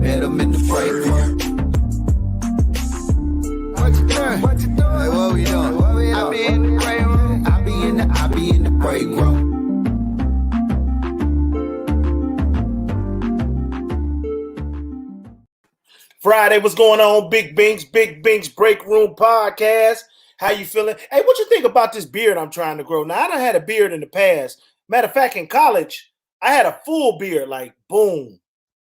met him in the break room. What you doing? What you doing? Hey, what we doing? I be in the break room. I be in the break room. Friday, what's going on? Big Bink's Break Room Podcast. How you feeling? Hey, what you think about this beard I'm trying to grow? Now, I done had a beard in the past. Matter of fact, in college, I had a full beard, like boom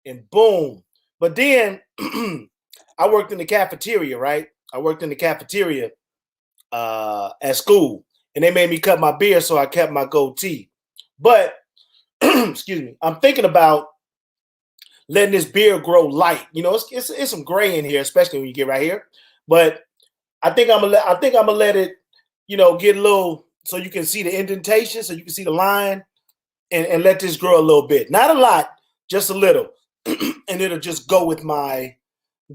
and boom. But then I worked in the cafeteria, right? I worked in the cafeteria at school, and they made me cut my beard, so I kept my goatee. But, excuse me, I'm thinking about letting this beard grow light. You know, it's some gray in here, especially when you get right here. But I think I'm gonna let it, you know, get a little, so you can see the indentation, so you can see the line, and let this grow a little bit. Not a lot, just a little, and it'll just go with my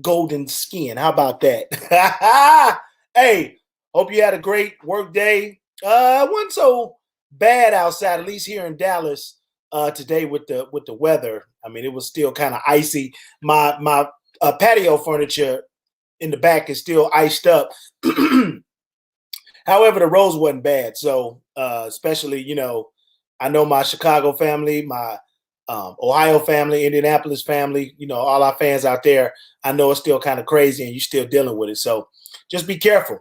golden skin. How about that? Hey, hope you had a great work day. It wasn't so bad outside, at least here in Dallas today with the weather. I mean, it was still kind of icy. My patio furniture in the back is still iced up. However, the roads wasn't bad. So especially, you know, I know my Chicago family, my Ohio family, Indianapolis family, you know, all our fans out there, I know it's still kind of crazy and you're still dealing with it. So just be careful.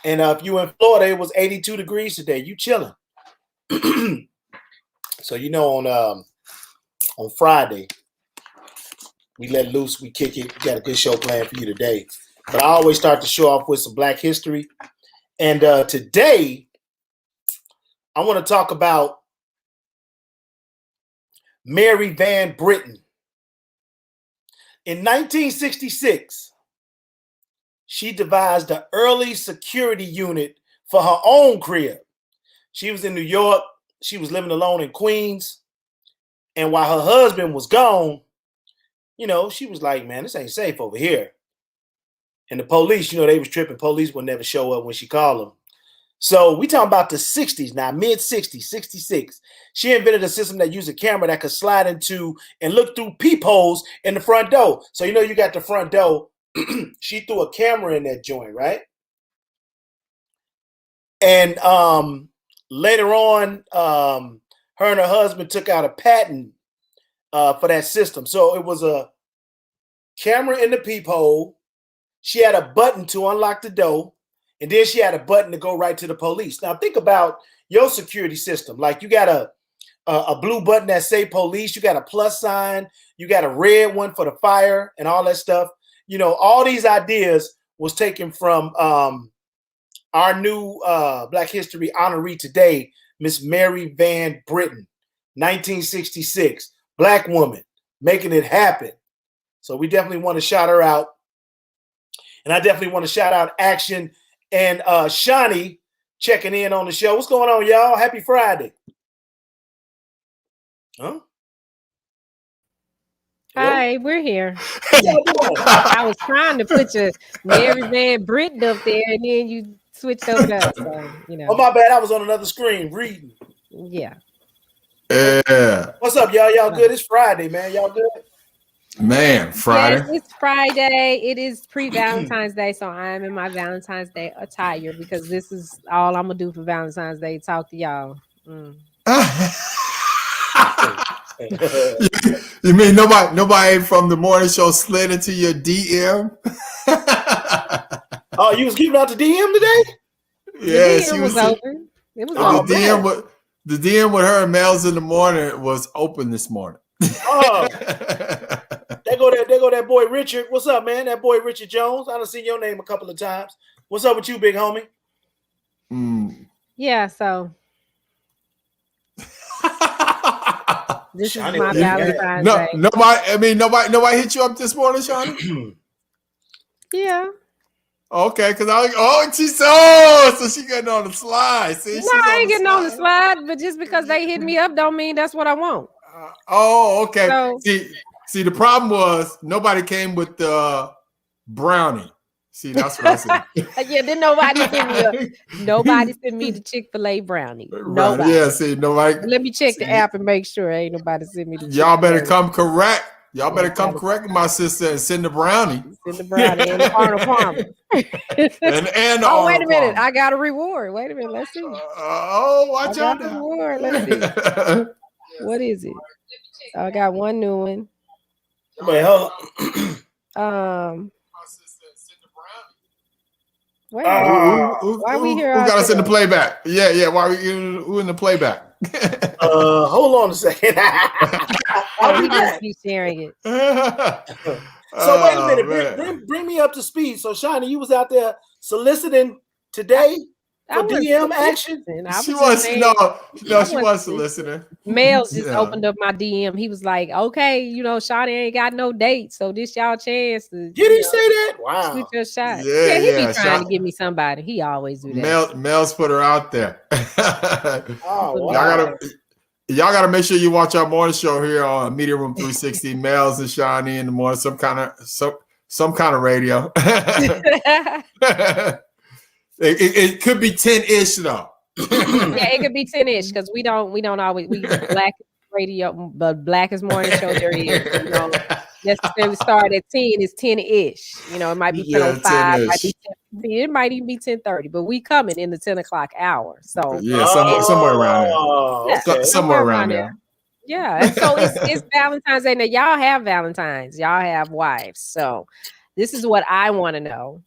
And if you in Florida, it was 82 degrees today. You chilling. So, you know, on Friday, we let loose, we kick it. We got a good show planned for you today. But I always start the show off with some Black history. And today, I want to talk about Mary Van Britten. In 1966, she devised an early security unit for her own crib. She was in New York. She was living alone in Queens. And while her husband was gone, you know, she was like, man, this ain't safe over here. And the police, you know, they was tripping. Police would never show up when she called them. So we talking about the 60s now, mid-60s, 66. She invented a system that used a camera that could slide into and look through peepholes in the front door. So, you know, you got the front door. She threw a camera in that joint, right? And later on, her and her husband took out a patent for that system. So it was a camera in the peephole. She had a button to unlock the door. And then she had a button to go right to the police. Now think about your security system. Like you got a blue button that say police. You got a plus sign. You got a red one for the fire and all that stuff. You know, all these ideas was taken from our new Black History honoree today, Miss Mary Van Britten, 1966. Black woman making it happen. So we definitely want to shout her out. And I definitely want to shout out Action and Shawnee checking in on the show. What's going on, y'all? Happy Friday. Huh? Hi, we're here. I was trying to put your Mary Van Britten up there, and then you switched over to us. So, you know. Oh, my bad. I was on another screen reading. Yeah. Yeah. What's up, y'all? Y'all good? It's Friday, man. Y'all good? Man, Friday. Yes, it's Friday. It is pre-Valentine's Day, so I am in my Valentine's Day attire because this is all I'm gonna do for Valentine's Day. Talk to y'all. You mean nobody from the morning show slid into your DM? Oh, you was giving out the DM today? Yeah, the DM was open. It was open. The DM with her and Mel's in the morning was open this morning. Oh. There go that boy Richard. What's up, man? That boy Richard Jones. I done seen your name a couple of times. What's up with you, big homie? Yeah, so this is my Valentine's Day. Nobody hit you up this morning, Shawnee? Yeah. Okay, because I was like, so she getting on the slide. See, no, I ain't getting on the slide, but just because they hit me up don't mean that's what I want. Okay. So, see, the problem was nobody came with the brownie. See, that's what I said. Yeah, then nobody sent me nobody sent me the Chick-fil-A brownie. Nobody. Yeah, see, nobody. Let me check the app and make sure ain't nobody sent me the Y'all better come correct Y'all better come correct my sister and send the brownie. Send the brownie and the Arnold Palmer. and oh, wait a minute. I got a reward. Wait a minute. Let's see. Watch out. I got a reward. Let's see. What is it? I got one new one. Wait, hold on. Wait why we here? Who got us in the playback? Yeah. Who in the playback? Hold on a second. We just be sharing it. So wait a minute. Bring me up to speed. So Shani, you was out there soliciting today for DM action? She was soliciting. Males just opened up my DM. He was like, okay, Shawty ain't got no date, so this y'all chance to. Did he say that? Wow. Shoot your shot. Yeah, he be trying to give me somebody. He always do that. Males put her out there. Oh, wow. Y'all gotta make sure you watch our morning show here on Media Room 360. Males and Shani in the morning, some kind of radio. It could be 10-ish though. Yeah, it could be 10-ish because we don't always black radio, but blackest morning show there is. Necessarily start at 10 is 10-ish. It might be 10:05, might be 10:15, it might even be 10:30, but we coming in the 10 o'clock hour. So somewhere around there. Okay. Somewhere around there. Yeah, and so it's Valentine's Day. Now y'all have Valentines, y'all have wives. So this is what I want to know.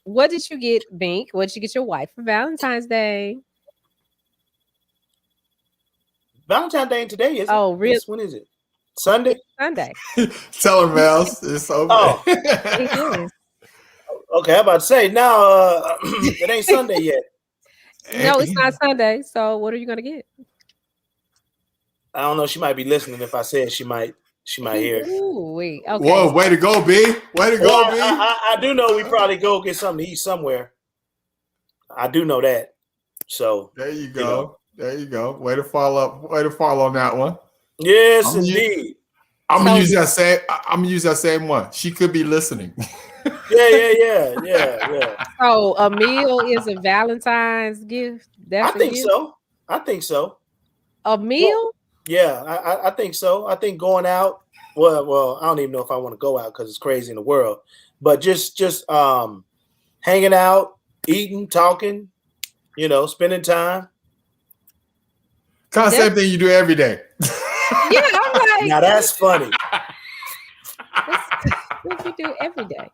What did you get, Bink? What did you get your wife for Valentine's Day? Valentine's Day today, is it? Oh, really? When is it? Sunday? Sunday. Tell her, Mels. It's over. Oh. It is. Okay, I'm about to say, now it ain't Sunday yet. No, it's not Sunday. So what are you going to get? I don't know. She might be listening. If I said she might hear it. Ooh, wait. Okay. Whoa, way to go, B. Way to go, B. I do know we probably go get something to eat somewhere. I do know that. So there you go. There you go. Way to follow up. Way to follow on that one. Yes, indeed. I'm gonna use that same one. She could be listening. Yeah. So a meal is a Valentine's gift. I think so. A meal? Well, yeah, I think so. I think going out. Well, I don't even know if I want to go out because it's crazy in the world. But just hanging out, eating, talking, spending time. Kind of same thing you do every day. Yeah, I'm like. Now that's funny. What you do every day?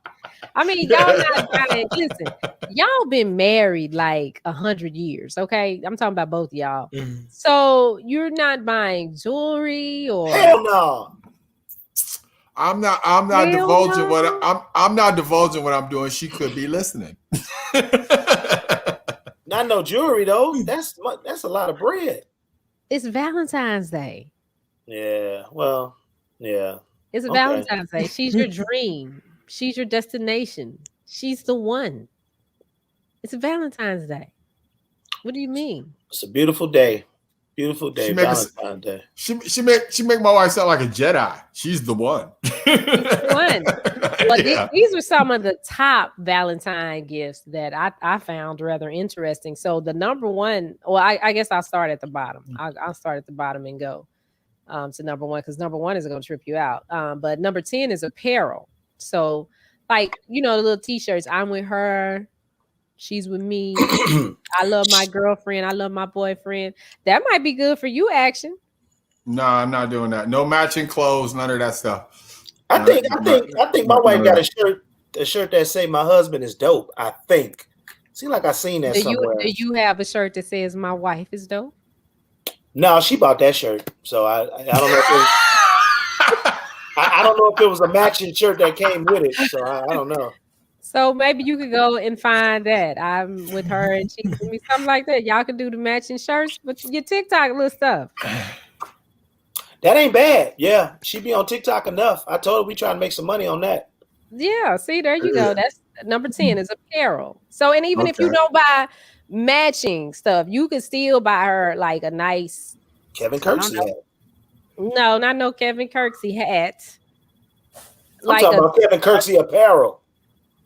I mean, y'all not buying. Listen, y'all been married like 100 years. Okay, I'm talking about both of y'all. Mm-hmm. So you're not buying jewelry or hell no. I'm not divulging what I'm not divulging what I'm doing. She could be listening. Not no jewelry though. That's a lot of bread. It's Valentine's Day. Yeah. Well. Yeah. It's Valentine's Day. She's your dream. She's your destination. She's the one. It's a Valentine's Day. What do you mean? It's a beautiful day. Beautiful day. Valentine's Day. She make my wife sound like a Jedi. She's the one. She's the one. Well, these were some of the top Valentine gifts that I found rather interesting. So the number one, well, I guess I'll start at the bottom. I'll start at the bottom and go to number one because number one is going to trip you out. But number 10 is apparel. So like, the little t-shirts, I'm with her. She's with me. I love my girlfriend. I love my boyfriend. That might be good for you, Action. No, I'm not doing that. No matching clothes, none of that stuff. I think my wife got a shirt that say my husband is dope. I think. Seems like I seen that somewhere. Do you have a shirt that says my wife is dope? No, she bought that shirt. So I don't know if I don't know if it was a matching shirt that came with it. So I don't know. So maybe you could go and find that. I'm with her and she's with me, something like that. Y'all can do the matching shirts, but your TikTok little stuff. That ain't bad. Yeah, she be on TikTok enough. I told her we trying to make some money on that. Yeah, see, there you go. That's number 10 is apparel. So, and even if you don't buy matching stuff, you can still buy her like a nice Kevin Kirksey hat. No, not no Kevin Kirksey hat. I'm talking about Kevin Kirksey apparel.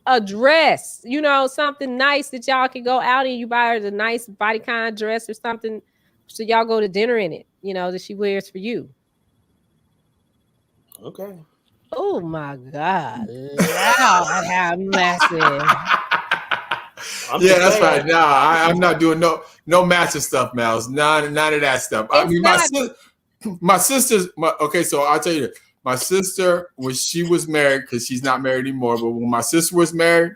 A dress, something nice that y'all can go out and you buy her the nice bodycon dress or something. So y'all go to dinner in it, that she wears for you. Okay. Oh my God! Wow, how massive! Yeah, that's right. Nah, I'm not doing no matching stuff, Miles. None of that stuff. I mean, my sister's. Okay, so I'll tell you, my sister when she was married, because she's not married anymore. But when my sister was married,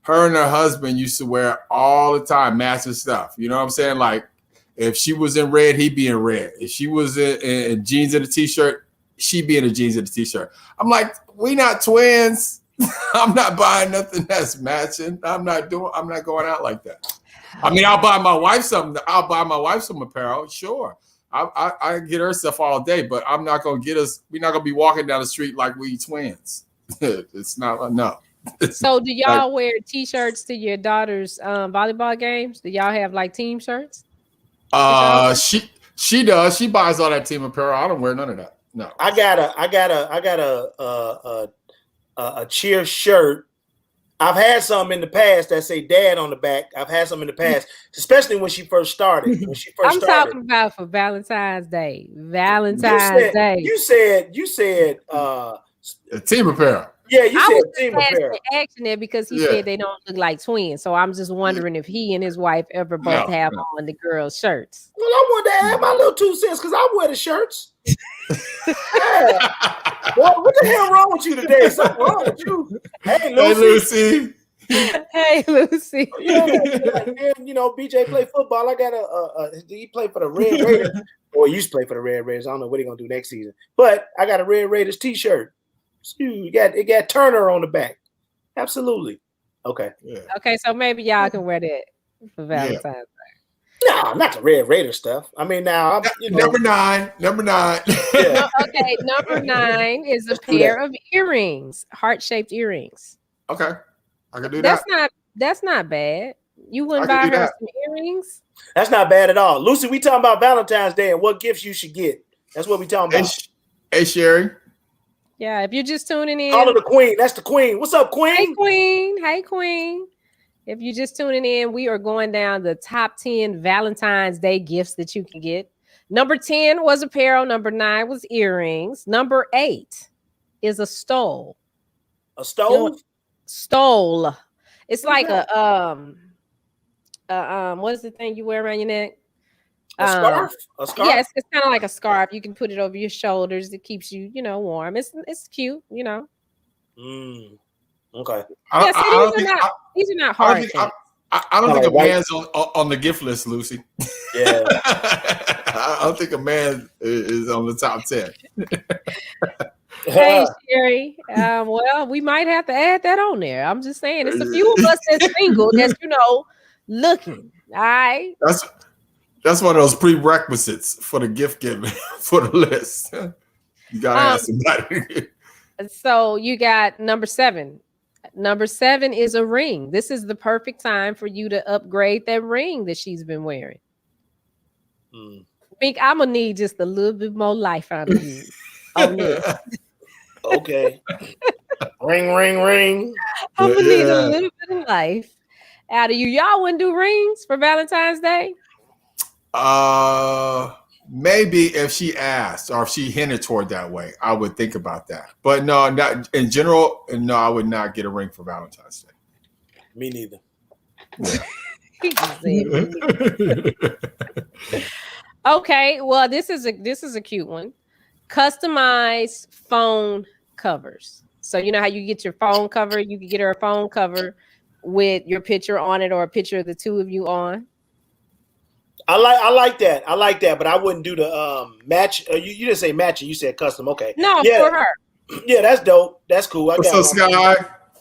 her and her husband used to wear all the time matching stuff. You know what I'm saying? Like if she was in red, he'd be in red. If she was in jeans and a t-shirt, she'd be in a jeans and a t-shirt. I'm like, we not twins. I'm not buying nothing that's matching. I'm not going out like that. I mean, I'll buy my wife something. I'll buy my wife some apparel. Sure. I get her stuff all day, but I'm not going to get us. We're not going to be walking down the street like we twins. It's not, no. So do y'all wear t-shirts to your daughter's volleyball games? Do y'all have like team shirts? She does. She buys all that team apparel. I don't wear none of that. No. I got a cheer shirt. I've had some in the past that say "Dad" on the back. I've had some in the past, especiame when she first started. I'm talking about for Valentine's Day. Valentine's Day. You said team apparel. Yeah, you said team apparel. Action there because he said they don't look like twins. So I'm just wondering if he and his wife ever both have on the girls' shirts. Well, I wanted to add my little 2 cents because I wear the shirts. Yeah. Well, what the hell wrong with you today? Something wrong with you? Hey, Lucy. Hey, Lucy. You know, BJ play football. I got he played for the Red Raiders. Or used to play for the Red Raiders. I don't know what he's gonna do next season. But I got a Red Raiders t-shirt. It got Turner on the back. Absolutely. Okay. Yeah. Okay, so maybe y'all can wear that for Valentine's Day. No, not the Red Raider stuff. I mean, now number nine. Yeah. Okay, number 9 is a pair of earrings, heart-shaped earrings. Okay, I can do that. That's not bad. You wouldn't buy her some earrings? That's not bad at all. Lucy, we talking about Valentine's Day and what gifts you should get. That's what we talking about. Hey, Sherry. Yeah, if you're just tuning in. Call her the queen. That's the queen. What's up, queen? Hey, queen. Hey, queen. If you're just tuning in, we are going down the top 10 Valentine's Day gifts that you can get. Number 10 was apparel. Number 9 was earrings. Number 8 is a stole. A stole? You know, stole. It's like what is the thing you wear around your neck? A scarf? A scarf? Yes, it's kind of like a scarf. You can put it over your shoulders. It keeps you, warm. It's cute, Okay. These are not hard. I don't think a man's on the gift list, Lucy. Yeah. I don't think a man is on the top 10. Hey, Sherry. Well, we might have to add that on there. I'm just saying, it's a few of us that's single that's looking. All right. That's one of those prerequisites for the gift giving for the list. You gotta ask somebody. So you got number 7. Number 7 is a ring. This is the perfect time for you to upgrade that ring that she's been wearing. Bink, I'm gonna need just a little bit more life out of you on this. Okay. Ring, ring, ring. I'm gonna need a little bit of life out of you. Y'all wouldn't do rings for Valentine's Day? Maybe if she asked or if she hinted toward that way, I would think about that. But no, not in general. No, I would not get a ring for Valentine's Day. Me neither. Okay, well, this is a cute one. Customized phone covers. So you know how you get your phone cover? You can get her a phone cover with your picture on it or a picture of the two of you on. I like that, but I wouldn't do the match. You didn't say matching, you said custom. Okay. No, for her. Yeah, that's dope. That's cool. What's up, Sky?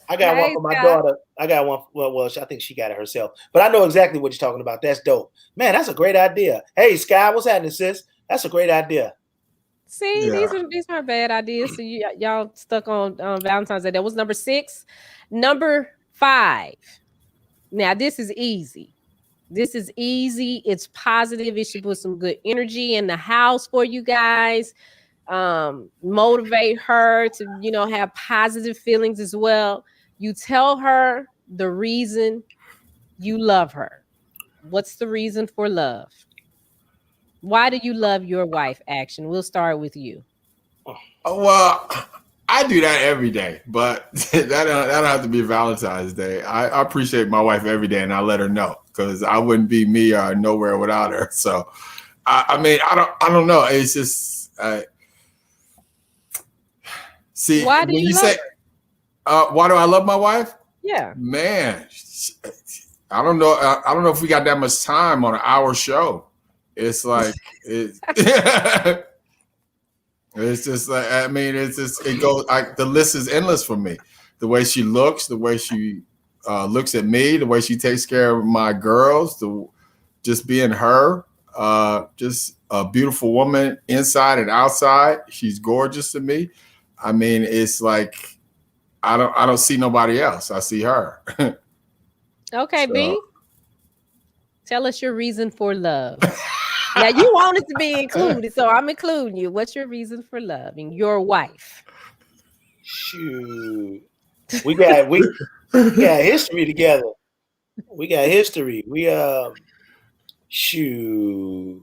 I got one for my daughter. I got one. Well, I think she got it herself. But I know exactly what you're talking about. That's dope. Man, that's a great idea. Hey, Sky, what's happening, sis? That's a great idea. See, these aren't bad ideas. So y'all stuck on Valentine's Day. That was number 6. Number 5. Now, this is easy. It's positive. It should put some good energy in the house for you guys. Motivate her to, have positive feelings as well. You tell her the reason you love her. What's the reason for love? Why do you love your wife? Action. We'll start with you. Well, I do that every day, but that don't have to be Valentine's Day. I appreciate my wife every day, and I let her know because I wouldn't be me or nowhere without her. So, I mean, I don't know. It's just see. Why do when you you love say, why do I love my wife? Yeah, Man, I don't know. I don't know if we got that much time on an hour show. It's like it's just like, I mean, it's just, it goes like the list is endless for me. The way she looks, the way she looks at me, the way she takes care of my girls, just being her, just a beautiful woman inside and outside. She's gorgeous to me. I mean, it's like I don't see nobody else. I see her. okay, So. B. Tell us your reason for love. Now you want it to be included, so I'm including you. What's your reason for loving your wife? Shoot, we got history together. We got history. We shoot.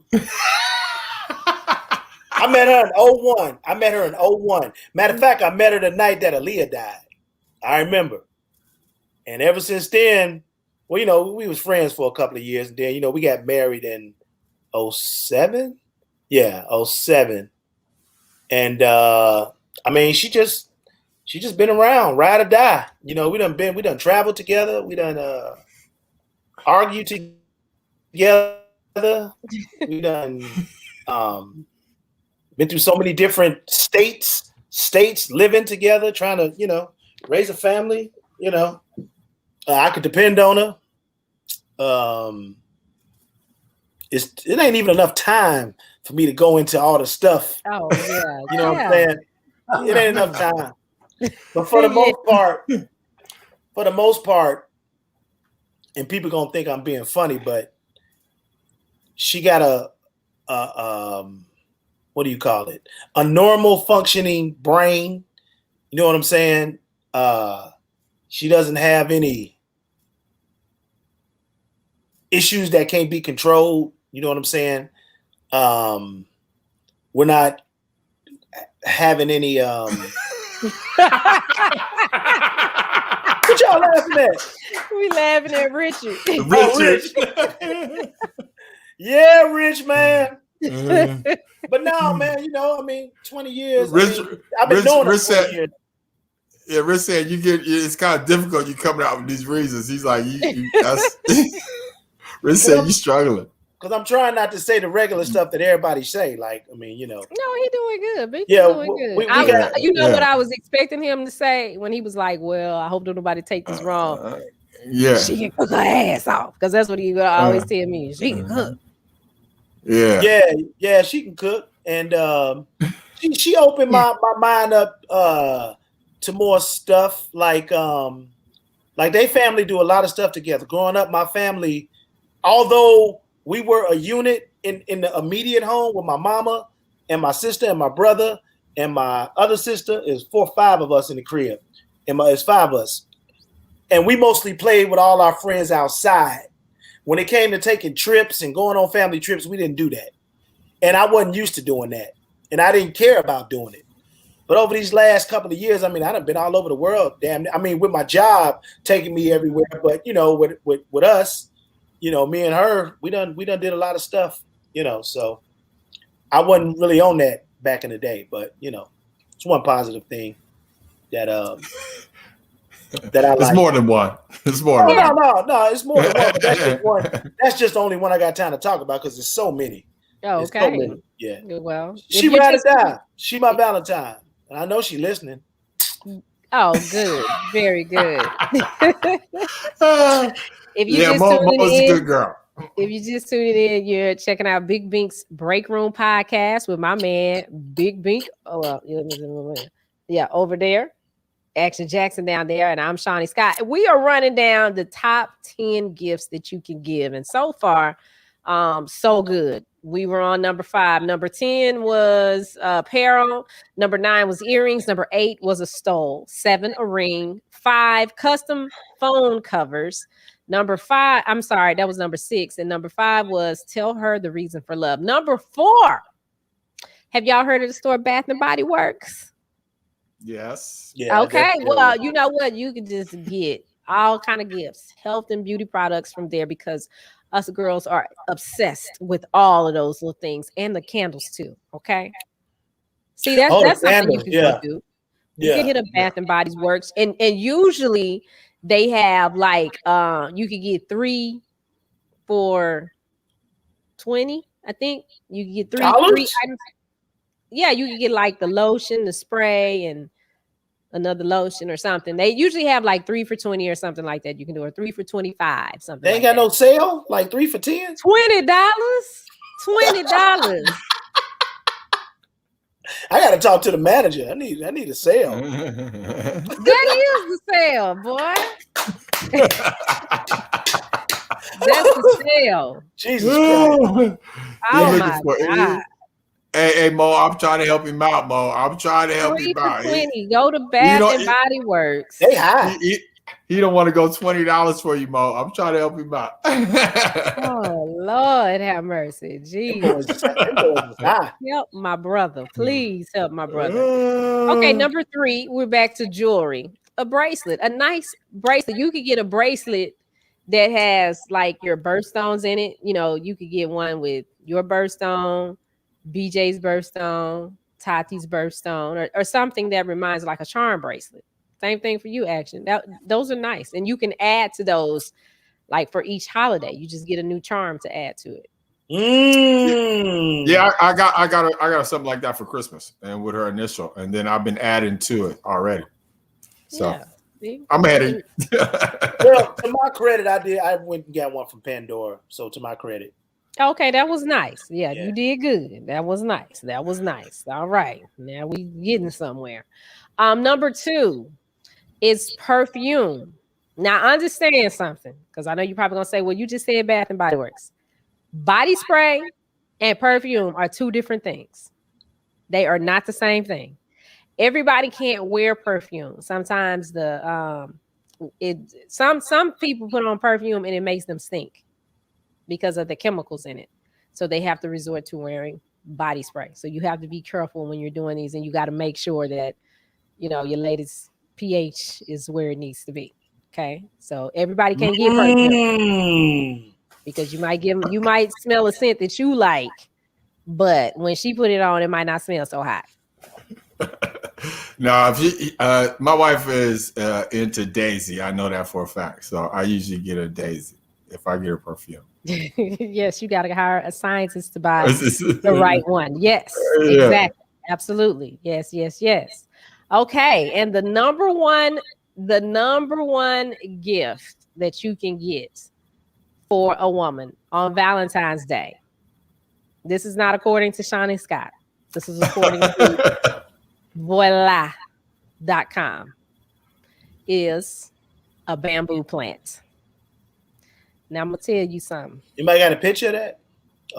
I met her in 01. Matter of fact, I met her the night that Aaliyah died. I remember. And ever since then, well, you know, we was friends for a couple of years, and then, you know, we got married in 07. Yeah, 07. And I mean, she just been around, ride or die. You know, we done traveled together, we done argued together, we done been through so many different states living together, trying to, you know, raise a family. You know, I could depend on her. It ain't even enough time for me to go into all the stuff. Oh yeah, you know what I'm saying? It ain't enough time. But for the most part, and people gonna think I'm being funny, but she got a what do you call it? A normal functioning brain. You know what I'm saying? She doesn't have any issues that can't be controlled. You know what I'm saying? We're not having any what y'all laughing at? We laughing at Richard. Rich. Yeah, Rich, man. But no, man, you know, I mean, 20 years. I've been doing it for 20 years. Yeah, Rich said it's kind of difficult. You coming out with these reasons. He's like, Rich said you struggling. Because I'm trying not to say the regular stuff that everybody say. Like, I mean, you know. No, he doing good. Bink doing good. What I was expecting him to say when he was like, "Well, I hope nobody take this wrong." Yeah, she can cook her ass off, because that's what he always tell me. She can cook. Yeah, she can cook, and she opened my mind up to more stuff. Like they family do a lot of stuff together. Growing up, my family, although we were a unit in the immediate home with my mama and my sister and my brother and my other sister, is 4 or 5 of us in the crib, and it's 5 of us, and we mostly played with all our friends outside. When it came to taking trips and going on family trips, we didn't do that. And I wasn't used to doing that. And I didn't care about doing it. But over these last couple of years, I mean, I've been all over the world. Damn, I mean, with my job taking me everywhere. But, you know, with us, you know, me and her, we done did a lot of stuff, you know. So I wasn't really on that back in the day. But, you know, it's one positive thing that that I like. It's more than one. It's more than one. No, it's more than one. But that's just one. That's just the only one I got time to talk about, because there's so many. Oh, okay. So many. Yeah. Well, she ride or die. She my Valentine. And I know she listening. Oh, good. Very good. If you just Mo's tuning a in, good girl. If you just tuned in, you're checking out Big Bink's Break Room podcast with my man, Big Bink. Oh, well, yeah, over there. Action Jackson down there, and I'm Shawnee Scott. We are running down the top 10 gifts that you can give, and so far, so good. We were on number 5. Number 10 was apparel. Number 9 was earrings. Number 8 was a stole. 7, a ring. 5, custom phone covers. Number 5, I'm sorry, that was number 6, and number 5 was tell her the reason for love. Number 4, have y'all heard of the store Bath and Body Works? Yes. Yeah. Okay. Well, you know what? You can just get all kind of gifts, health and beauty products from there because us girls are obsessed with all of those little things and the candles too. Okay. See, that's something you can go do. You can hit a Bath and Body Works, and usually they have like you could get 3 for $20. I think you can get three items. Yeah, you can get like the lotion, the spray, and another lotion or something. They usually have like 3 for $20 or something like that. You can do, or 3 for $25, something. They ain't got no sale, like 3 for $10. $20. $20. I gotta talk to the manager. I need a sale. That is the sale, boy. That's the sale. Jesus Christ. Oh my God. Hey, Mo, I'm trying to help him out, Mo. I'm trying to help him out. 20. Go to Bath and Body Works. They high. He don't want to go $20 for you, Mo. I'm trying to help him out. Oh, Lord, have mercy. Jesus. Help my brother. Please help my brother. Okay, number 3, we're back to jewelry. A bracelet, a nice bracelet. You could get a bracelet that has like your birthstones in it. You know, you could get one with your birthstone, BJ's birthstone, Tati's birthstone, or something that reminds like a charm bracelet. Same thing for you, Action. Those are nice, and you can add to those like for each holiday. You just get a new charm to add to it. Yeah, I got something like that for Christmas, and with her initial, and then I've been adding to it already. So yeah, I'm adding. Well, to my credit, I went and got one from Pandora. So to my credit. Okay, that was nice. Yeah, you did good. That was nice. All right, now we getting somewhere. Number 2 is perfume. Now understand something, because I know you're probably gonna say, well, you just said Bath and Body Works. Body spray and perfume are 2 different things. They are not the same thing. Everybody can't wear perfume. Sometimes some people put on perfume and it makes them stink because of the chemicals in it. So they have to resort to wearing body spray. So you have to be careful when you're doing these, and you got to make sure that, you know, your latest pH is where it needs to be. Okay. So everybody can't get perfume because you might smell a scent that you like, but when she put it on, it might not smell so hot. No, my wife is into Daisy. I know that for a fact. So I usually get a Daisy if I get her perfume. Yes, you got to hire a scientist to buy the right one. Yes, exactly. Absolutely. Yes. Okay. And the number one gift that you can get for a woman on Valentine's Day. This is not according to Shawnee Scott. This is according to voila.com, is a bamboo plant. Now I'm gonna tell you something. Anybody got a picture of that?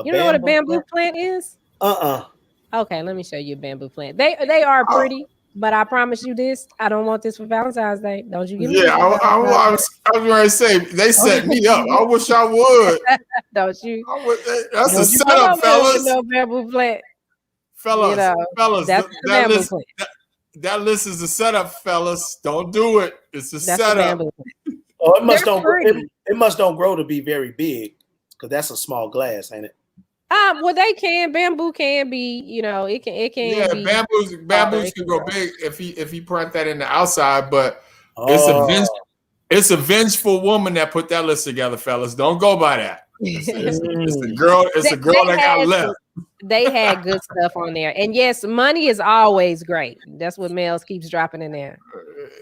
You know what a bamboo plant is? Okay, let me show you a bamboo plant. They are pretty, but I promise you this: I don't want this for Valentine's Day. Don't you give me? Yeah, I was going to say they set me up. I wish I would. Don't you? That's a setup, fellas. No bamboo plant. Fellas, you know, fellas, that's that list is a setup, fellas. Don't do it. It's a setup. Oh, it must don't grow to be very big, because that's a small glass, ain't it? Well, bamboo can be, you know, it can yeah, be. Bamboos can grow big if he plant that in the outside, but it's a vengeful woman that put that list together, fellas. Don't go by that. It's a girl that got left. They had good stuff on there. And yes, money is always great. That's what Mel's keeps dropping in there.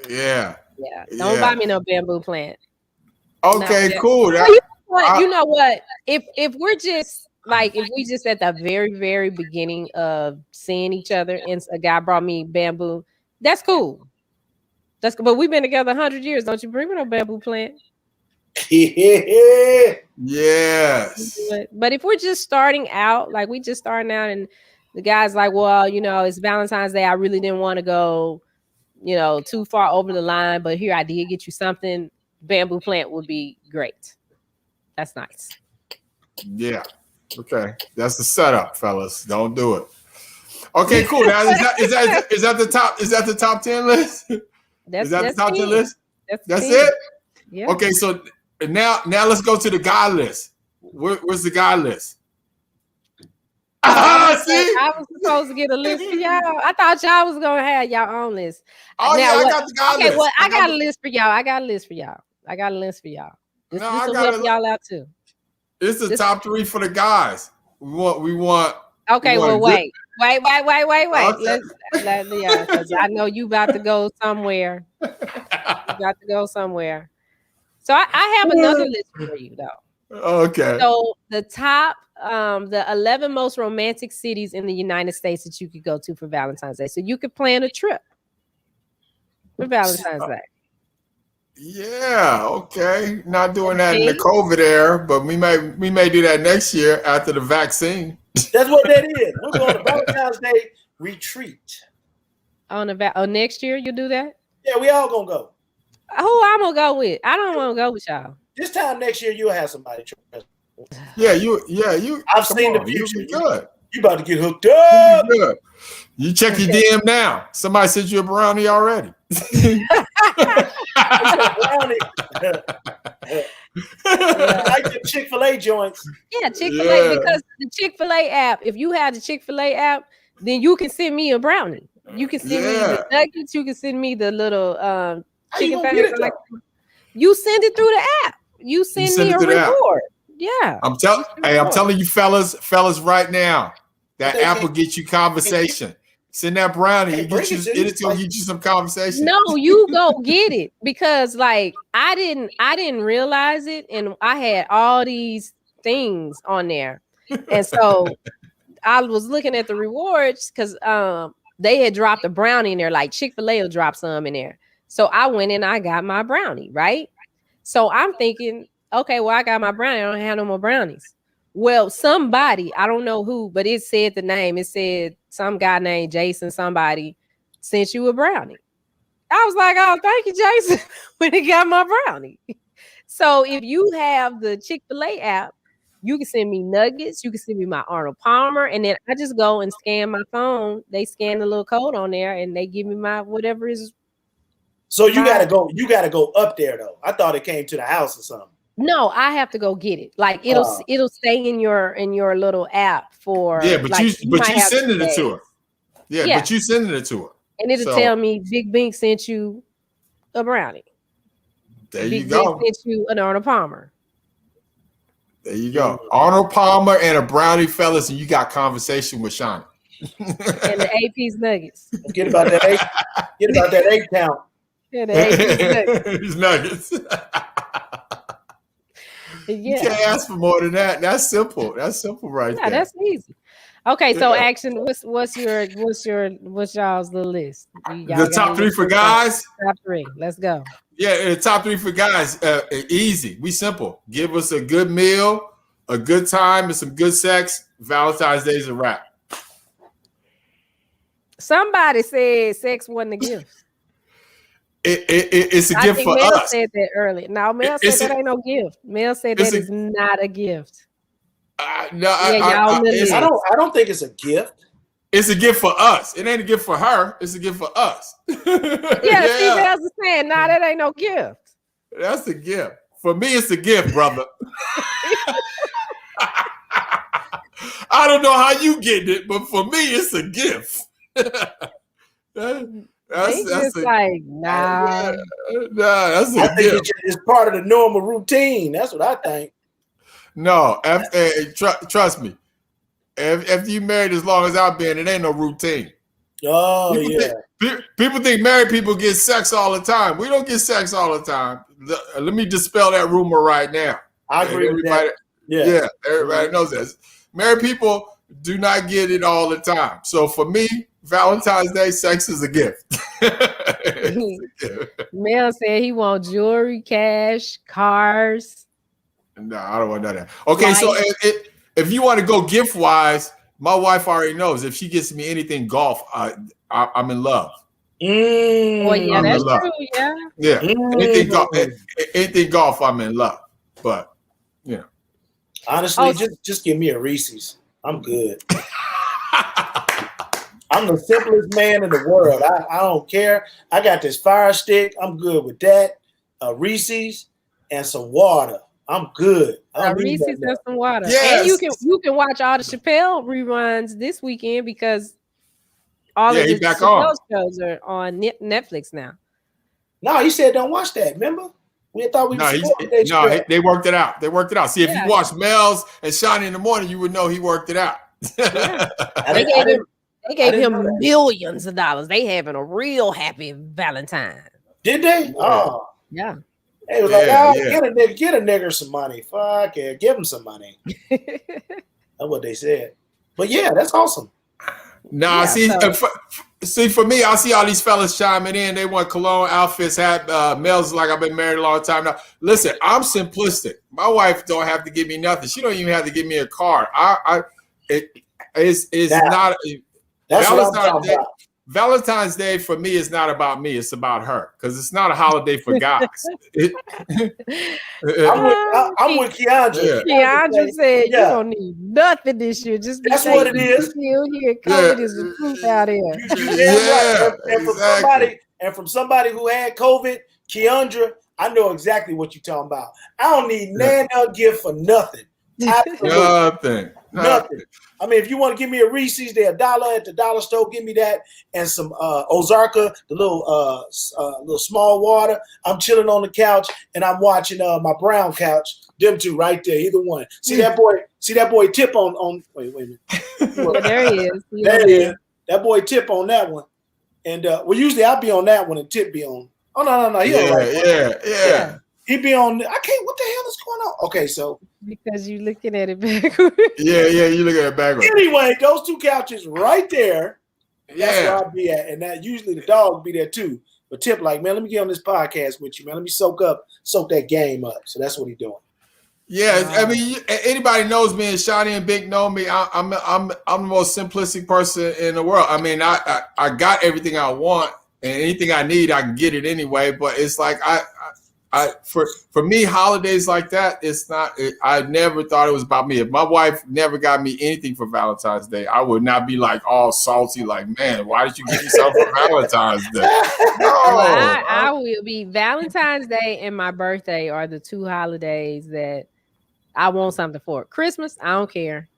Yeah. Don't buy me no bamboo plant. Okay, cool. You know what? If we're just like, if we just at the very, very beginning of seeing each other and a guy brought me bamboo, that's cool. That's cool. But we've been together 100 years. Don't you bring me no bamboo plant? Yes. But if we're just starting out, like we just starting out, and the guy's like, well, you know, it's Valentine's Day. I really didn't want to go, you know, too far over the line, but here I did get you something. Bamboo plant would be great. That's nice. Yeah. Okay. That's the setup, fellas. Don't do it. Okay, cool. Now is that the top? Is that the top 10 list? Is that the top 10 list? That's it. Yeah. Okay, so now let's go to the guy list. Where's the guy list? See, I was supposed to get a list for y'all. I thought y'all was gonna have y'all own list. Oh now, I got the guy list. Okay, well, I got a list for y'all. This will help y'all out too. It's the top 3 for the guys. We want. Okay, well, wait. Okay. Let's because I know you about to go somewhere. So I have another list for you though. Okay. So the top, the 11 most romantic cities in the United States that you could go to for Valentine's Day. So you could plan a trip for Valentine's Day. Yeah, okay. Not doing that in the COVID era, but we may do that next year after the vaccine. That's what that is. We're going to Valentine's Day retreat. Next year you'll do that? Yeah, we all gonna go. Who I'm gonna go with? I don't want to go with y'all. This time next year you'll have somebody. Yeah, you. I've seen the future. You good. You about to get hooked up. You good. You check your DM now. Somebody sent you a brownie already. Like the Chick-fil-A joints. Yeah, Chick-fil-A, because the Chick-fil-A app, if you have the Chick-fil-A app, then you can send me a brownie. You can send me the nuggets, you can send me the little chicken fingers. You send it through the app. You send me a reward. Yeah. I'm telling you fellas right now, that app will get you conversation. Send that brownie. It's gonna get you some conversation. No, you go get it, because like I didn't realize it, and I had all these things on there, and so I was looking at the rewards because they had dropped a brownie in there. Like Chick-fil-A will drop some in there, so I went and I got my brownie, right? So I'm thinking, okay, well I got my brownie. I don't have no more brownies. Well, somebody, I don't know who, but it said the name. It said some guy named Jason, somebody sent you a brownie. I was like, oh, thank you, Jason, when he got my brownie. So if you have the Chick-fil-A app, you can send me nuggets. You can send me my Arnold Palmer. And then I just go and scan my phone. They scan the little code on there and they give me my whatever is. So you gotta go up there though. I thought it came to the house or something. No, I have to go get it. Like it'll stay in your little app for but like, you sending it to her. Yeah, but you sending it to her. And it'll tell me Big Bink sent you a brownie. There you go. Big Bink sent you an Arnold Palmer. There you go. Arnold Palmer and a brownie, fellas, and you got conversation with Shawnee. And the AP's nuggets. Get about that 8 count. Yeah, the AP's nuggets. Yeah. You can't ask for more than that. That's simple. That's simple, right? Yeah, that's easy. Okay, so action. What's y'all's the list? The top 3 for guys. Top 3. Let's go. Yeah, the top 3 for guys. Easy. We simple. Give us a good meal, a good time, and some good sex. Valentine's Day is a wrap. Somebody said sex wasn't a gift. It's a gift for Mel us. said that earlier. Now, Mel said that ain't no gift. Mel said that is not a gift. I don't think it's a gift. It's a gift for us. It ain't a gift for her. It's a gift for us. See, Mel's saying, nah, that ain't no gift. That's a gift. For me, it's a gift, brother. I don't know how you get it, but for me, it's a gift. That's like, nah. That's a gift. It's part of the normal routine. That's what I think. No, trust me. After you married as long as I've been, it ain't no routine. Oh, People think married people get sex all the time. We don't get sex all the time. Let me dispel that rumor right now. I agree with that. Yeah, everybody knows that. Married people do not get it all the time. So for me, Valentine's Day, sex is a gift. Mel said he wants jewelry, cash, cars. No, I don't want none of that. Okay, so if you want to go gift wise, my wife already knows if she gets me anything golf, I'm in love. Oh yeah, that's true. Yeah. Anything golf, I'm in love. But honestly, just give me a Reese's. I'm good. I'm the simplest man in the world. I don't care. I got this fire stick. I'm good with that. Reese's and some water. I'm good. Reese's and some water. Yes. And you can watch all the Chappelle reruns this weekend because all of the Chappelle shows are on Netflix now. No, he said don't watch that. Remember? We thought we they worked it out. They worked it out. See, if you watch Mel's and Shawnee in the morning, you would know he worked it out. Yeah. They gave him millions of dollars. They having a real happy Valentine. Did they? Oh. Yeah. They was get a nigger some money. Fuck yeah, give him some money. That's what they said. But yeah, that's awesome. Nah, see, for me, I see all these fellas chiming in. They want cologne, outfits, hat. Mel's like, I've been married a long time now. Listen, I'm simplistic. My wife don't have to give me nothing. She don't even have to give me a card. It's not. That's Valentine's Day for me is not about me. It's about her because it's not a holiday for guys. I'm with Keandra. Keandra said you don't need nothing this year. Just that's what it is. Still here, COVID is the truth out here. And from somebody who had COVID, Keandra, I know exactly what you're talking about. I don't need no gift for nothing. Absolutely. Nothing. I mean, if you want to give me a Reese's, they're $1 at the dollar store. Give me that and some Ozarka, the little small water. I'm chilling on the couch and I'm watching my brown couch. Them two right there, either one. See that boy Tip on. Wait a minute. Well, there he is. There he is. That boy Tip on that one. And usually I'll be on that one and Tip be on. Oh no. Yeah. He be on. I can't. What the hell is going on? Okay, so because you're looking at it backwards. Yeah, you look at it backwards. Anyway, those two couches right there. That's where I'll be at, and that usually the dog be there too. But Tip like, man, let me get on this podcast with you, man. Let me soak that game up. So that's what he's doing. Yeah, I mean, anybody knows me, and Shawnee and Bink know me. I'm the most simplistic person in the world. I mean, I got everything I want, and anything I need, I can get it anyway. But it's like for me, holidays like that, it's not. I never thought it was about me. If my wife never got me anything for Valentine's Day, I would not be like all salty, like, man, why did you get me something for Valentine's Day? No, I will be. Valentine's Day and my birthday are the two holidays that I want something for. Christmas, I don't care.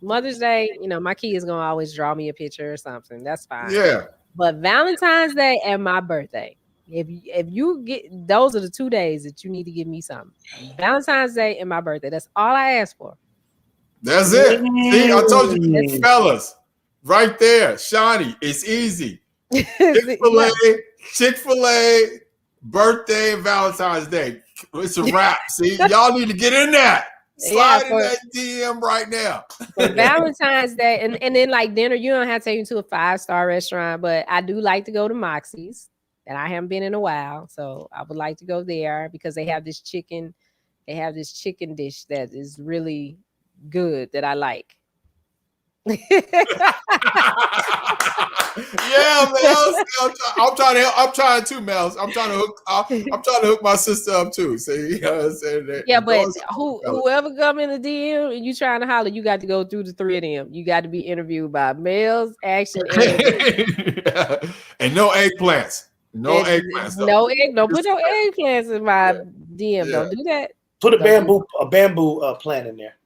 Mother's Day, my kid is gonna always draw me a picture or something. That's fine. Yeah. But Valentine's Day and my birthday. If you get, those are the 2 days that you need to give me something. Valentine's Day and my birthday. That's all I ask for. That's it. See, I told you, fellas, right there, Shawnee, it's easy. Chick-fil-A, birthday, and Valentine's Day. It's a wrap. See, y'all need to get in that. Slide in that DM right now. Valentine's Day, and then like dinner, you don't have to take me to a 5-star restaurant, but I do like to go to Moxie's. And I haven't been in a while, so I would like to go there because they have this chicken. They have this chicken dish that is really good that I like. Yeah, Mels. I'm trying too, Mels. I'm trying to hook my sister up too. See, you know what I'm saying? Yeah, but whoever come in the DM and you trying to holler, you got to go through the 3 of them. You got to be interviewed by Mels, Action, and no eggplants. No eggplants. No egg. Don't put no eggplants in my DM. Yeah. Don't do that. Put a bamboo plant in there.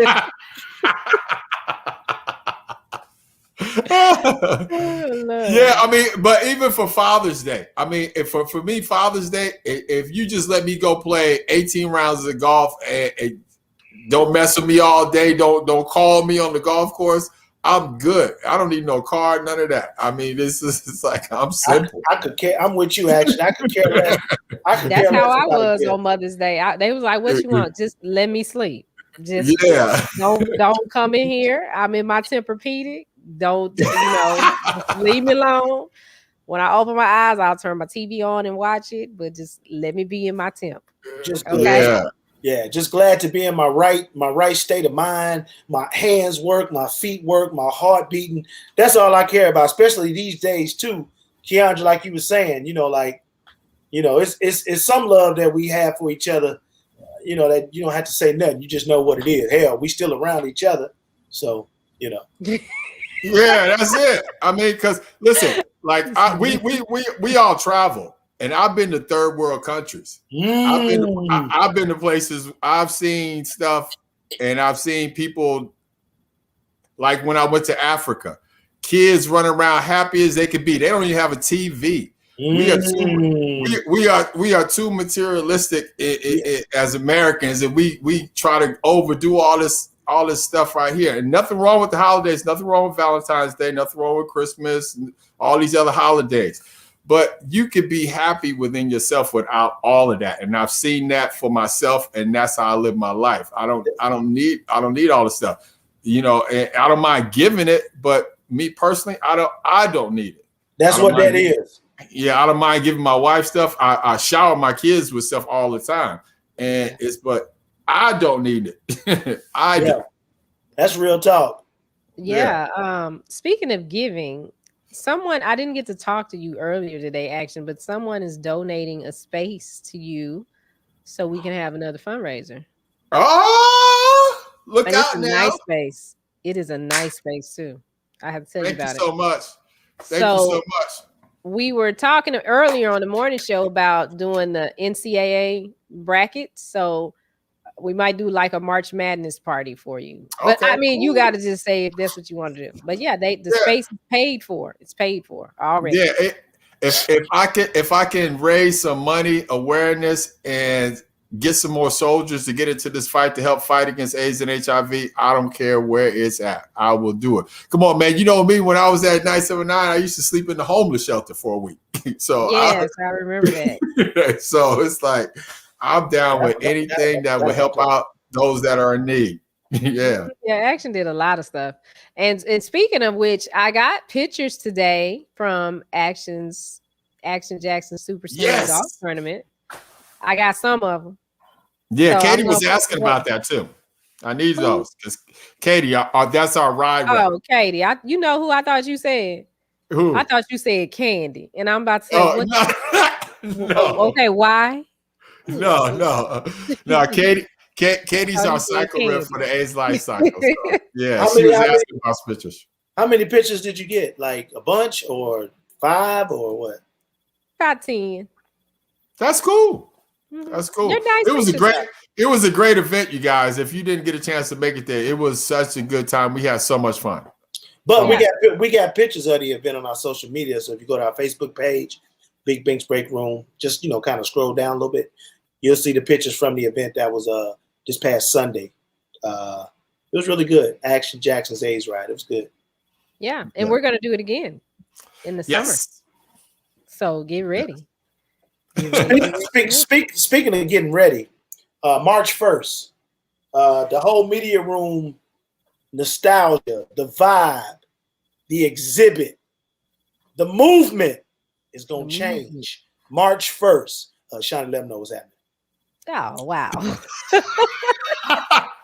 Yeah, I mean, but even for Father's Day, I mean, for me, Father's Day, if you just let me go play 18 rounds of golf and don't mess with me all day, don't call me on the golf course, I'm good. I don't need no card, none of that. I mean, it's like I'm simple. I could care. I'm with you, actually. I could care less. That's how I was on Mother's Day. They was like, "What you want? Just let me sleep. Just don't come in here. I'm in my Tempur-Pedic. Don't leave me alone. When I open my eyes, I'll turn my TV on and watch it. But just let me be in my temp. Just okay." Yeah, just glad to be in my right state of mind. My hands work, my feet work, my heart beating. That's all I care about, especially these days too. Keandra, like you were saying, it's some love that we have for each other. That you don't have to say nothing. You just know what it is. Hell, we still around each other. So, Yeah, that's it. I mean, because listen, like we all travel, and I've been to third world countries. I've been to places. I've seen stuff, and I've seen people. Like when I went to Africa, kids running around happy as they could be. They don't even have a TV. We are too materialistic as Americans, and we try to overdo all this stuff right here. And nothing wrong with the holidays, nothing wrong with Valentine's Day, nothing wrong with Christmas, and all these other holidays. But you could be happy within yourself without all of that. And I've seen that for myself, and that's how I live my life. I don't need all the stuff. You know, and I don't mind giving it, but me personally, I don't need it. That's what that is. Yeah, I don't mind giving my wife stuff. I shower my kids with stuff all the time, and but I don't need it. I do. That's real talk. Yeah. Speaking of giving, someone, I didn't get to talk to you earlier today, Action, but someone is donating a space to you so we can have another fundraiser. Oh, look and out it's a now! Nice space. It is a nice space too. I have to tell you about it. Thank you so much. Thank you so much. We were talking earlier on the morning show about doing the NCAA bracket, so we might do like a March Madness party for you. But I mean, you got to just say if that's what you want to do. But yeah, the space is paid for. It's paid for already. Yeah, if I can raise some money, awareness, and get some more soldiers to get into this fight to help fight against AIDS and HIV, I don't care where it's at. I will do it. Come on, man. You know me, when I was at 979, I used to sleep in the homeless shelter for a week. So yes, I remember that. So it's like I'm down with anything that will help out those that are in need. Yeah. Action did a lot of stuff. And speaking of which, I got pictures today from Action Jackson Super Senior Golf Tournament. I got some of them. Yeah, so Katie was asking about that too. I need those because Katie, that's our ride. Oh, Katie, you know who I thought you said? Who? I thought you said Candy, and I'm about to say, no. Okay, why? No. Katie's our cycle rep for the AIDS life cycle. So, yeah, she was asking about pictures. How many pictures did you get? Like a bunch or 5 or what? About 10. That's cool. That's cool. Nice it was a great event, you guys. If you didn't get a chance to make it there, it was such a good time. We had so much fun. But we got pictures of the event on our social media. So if you go to our Facebook page, Big Bink's Break Room, just kind of scroll down a little bit, you'll see the pictures from the event that was this past Sunday. It was really good. Action Jackson's AIDS ride. It was good. Yeah, and we're gonna do it again in the summer. So get ready. Speaking of getting ready, March 1st, the whole media room nostalgia, the vibe, the exhibit, the movement is going to change. March 1st. Shawnee, let them know what's happening. Oh, wow.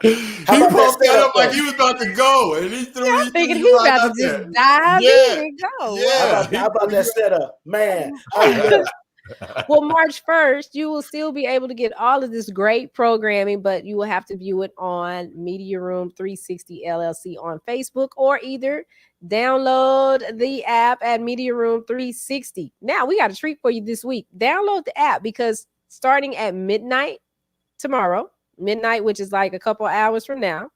He broke that up like he was about to go, and he threw. I'm thinking he's about to just dive in and go. Yeah. How about that setup, man? Well, March 1st, you will still be able to get all of this great programming, but you will have to view it on Media Room 360 LLC on Facebook, or either download the app at Media Room 360. Now, we got a treat for you this week. Download the app because starting at midnight tomorrow, which is like a couple hours from now,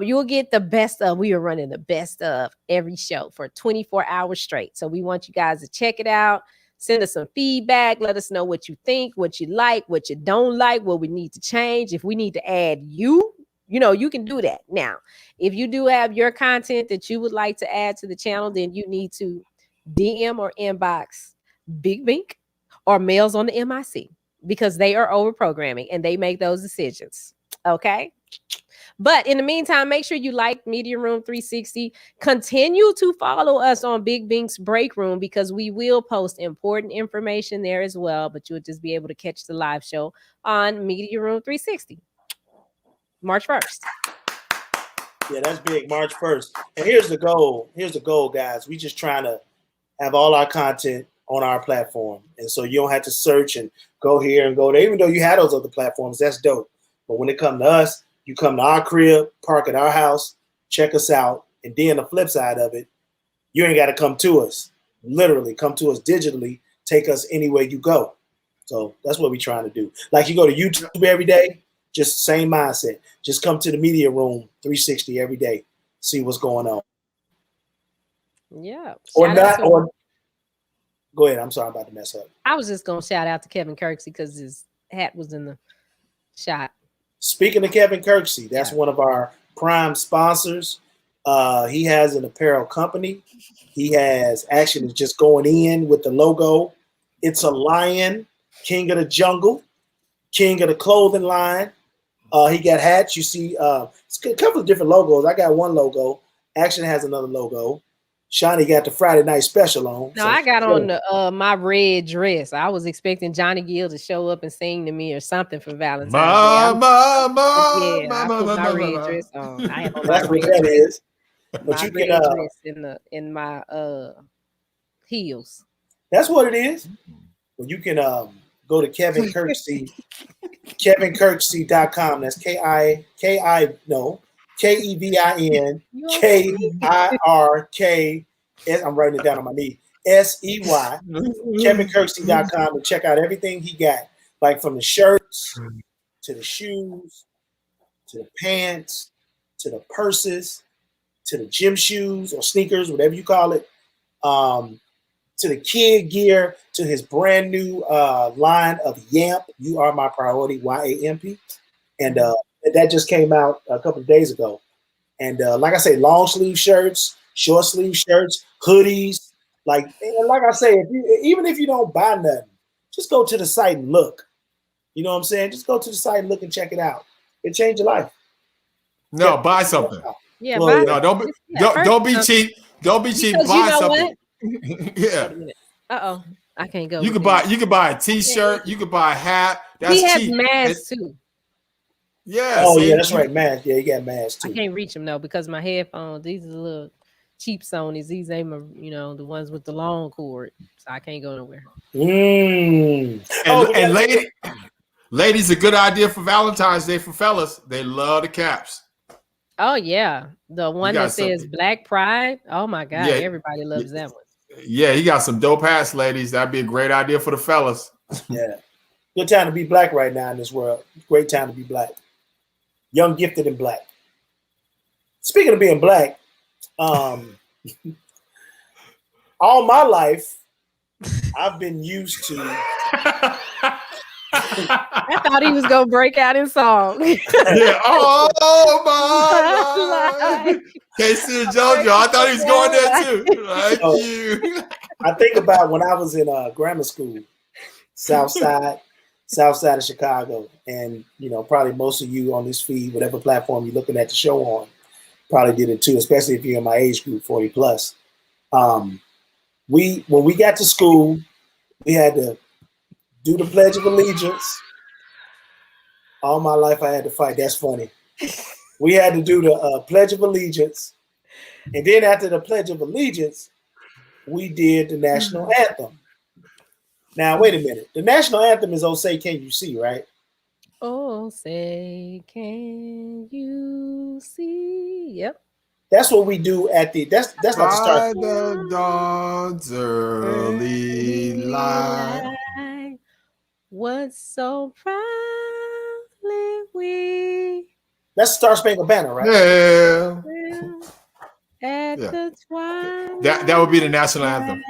you'll get the best of. We are running the best of every show for 24 hours straight. So we want you guys to check it out. Send us some feedback. Let us know what you think, what you like, what you don't like, what we need to change. If we need to add you can do that. Now, if you do have your content that you would like to add to the channel, then you need to DM or inbox Big Bink or Males on the MIC, because they are over programming and they make those decisions. Okay. But in the meantime, make sure you like Media Room 360. Continue to follow us on Big Bink's Break Room, because we will post important information there as well. But you'll just be able to catch the live show on Media Room 360. March 1st. Yeah, that's big. March 1st. And here's the goal. Guys. We just trying to have all our content on our platform. And so you don't have to search and go here and go there. Even though you had those other platforms, that's dope. But when it comes to us, you come to our crib, park at our house, check us out, And then the flip side of it, you ain't got to come to us. Literally, come to us digitally. Take us anywhere you go. So that's what we're trying to do. Like you go to YouTube every day, just same mindset. Just come to the media room 360 every day. See what's going on. Yeah. Or not, or go ahead. I'm sorry, I'm about to mess up. I was just going to shout out to Kevin Kirksey because his hat was in the shot. Speaking of Kevin Kirksey, that's one of our prime sponsors. He has an apparel company. He has actually just going in with the logo. It's a lion, king of the jungle, king of the clothing line. He got hats. You see, it's a couple of different logos. I got one logo. Action has another logo. Shawnee got the Friday night special on. No, so I got on the my red dress. I was expecting Johnny Gill to show up and sing to me or something for Valentine's Day. I put my red dress on. I have on that's what that is. But my you red can dress in my heels. That's what it is. Well, you can go to Kevin Kirksey, KevinKirksey.com. That's KEVINKIRK. I'm writing it down on my knee. SEY. KevinKirksey.com, and check out everything he got, like from the shirts to the shoes to the pants to the purses to the gym shoes or sneakers, whatever you call it, to the kid gear, to his brand new line of YAMP, You Are My Priority, YAMP. And that just came out a couple of days ago. And like I say, long sleeve shirts, short sleeve shirts, hoodies. Like I say, even if you don't buy nothing, just go to the site and look. You know what I'm saying? Just go to the site and look and check it out. It changed your life. No, buy something. Yeah, well, no, don't be cheap. Don't be cheap. Because buy you know something. What? Yeah. I can't go. You could buy a t-shirt. You could buy a hat. That's he has cheap. masks too. Yeah. Oh yeah, that's right. Masks. Yeah, you got masks too. I can't reach them though because my headphones. These are the little cheap Sonys. These ain't my, the ones with the long cord. So I can't go nowhere. And ladies, a good idea for Valentine's Day for fellas. They love the caps. Oh yeah, the one that says Black Pride. Oh my God, everybody loves that one. Yeah, he got some dope hats, ladies. That'd be a great idea for the fellas. Yeah, good time to be black right now in this world. Great time to be black, young, gifted, and black. Speaking of being black, all my life I've been used to. I thought he was gonna break out in song. Yeah. Oh my! Casey and JoJo. I thought he was going there too. Like you. I think about when I was in grammar school, South side of Chicago, and probably most of you on this feed, whatever platform you're looking at the show on, probably did it too. Especially if you're in my age group, 40 plus. When we got to school, we had to do the Pledge of Allegiance. All my life I had to fight. That's funny. We had to do the Pledge of Allegiance. And then after the Pledge of Allegiance, we did the national anthem. Now, wait a minute. The national anthem is "Oh Say Can You See," right? Oh, say can you see? Yep. That's what we do at that's not the start. By the dawn's early light. What's so proudly we. That's Star Spangled Banner, right? Yeah. At the twilight. That would be the national anthem.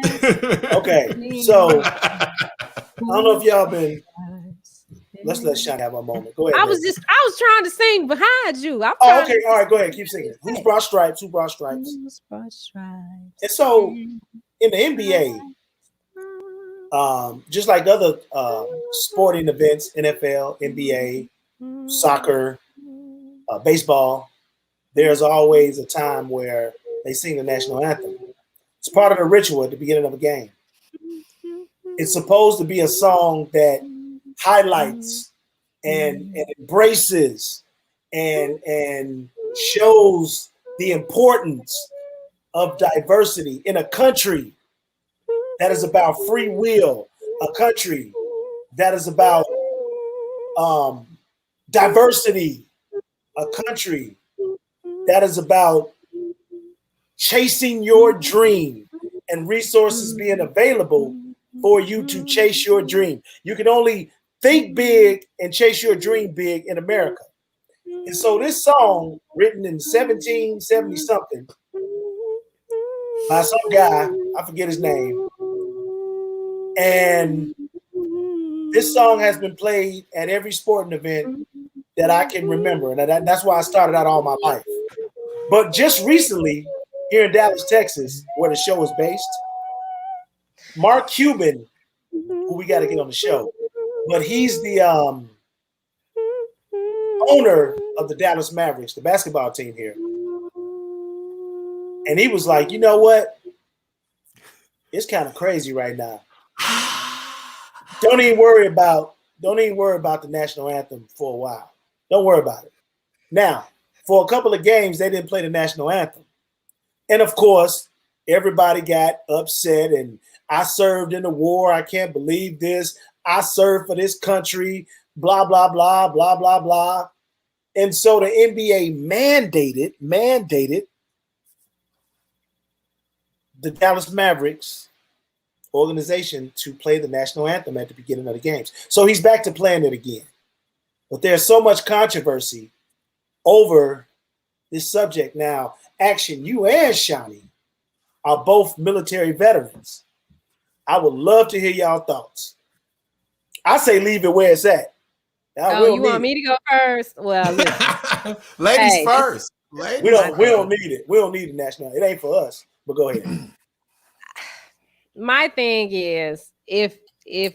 Okay, so I don't know if y'all been. Let's let Sean have a moment. Go ahead. I was trying to sing behind you. Okay, all right, go ahead, keep singing. Who's brought stripes? Who brought stripes? Who's brought stripes? And so in the NBA, just like other sporting events, NFL, NBA, soccer, baseball, there's always a time where they sing the national anthem. It's part of the ritual at the beginning of a game. It's supposed to be a song that highlights and embraces and shows the importance of diversity in a country that is about free will, a country that is about diversity, a country that is about chasing your dream and resources being available for you to chase your dream. You can only think big and chase your dream big in America. And so this song, written in 1770 something by some guy, I forget his name, and this song has been played at every sporting event that I can remember, and that's why I started out all my life. But just recently, here in Dallas, Texas, where the show is based, Mark Cuban, who we got to get on the show, but he's the owner of the Dallas Mavericks, the basketball team here. And he was like, you know what? It's kind of crazy right now. Don't even worry about the national anthem for a while. Don't worry about it. Now, for a couple of games, they didn't play the national anthem. And of course, everybody got upset. And I served in the war. I can't believe this. I served for this country. Blah, blah, blah, blah, blah, blah. And so the NBA mandated the Dallas Mavericks organization to play the national anthem at the beginning of the games. So he's back to playing it again. But there's so much controversy over this subject now. Action, you and Shawnee are both military veterans. I would love to hear y'all thoughts. I say leave it where it's at. You want me to go first? Well, listen. Ladies first. Ladies we don't need it. We don't need the national. It ain't for us. But go ahead. My thing is, if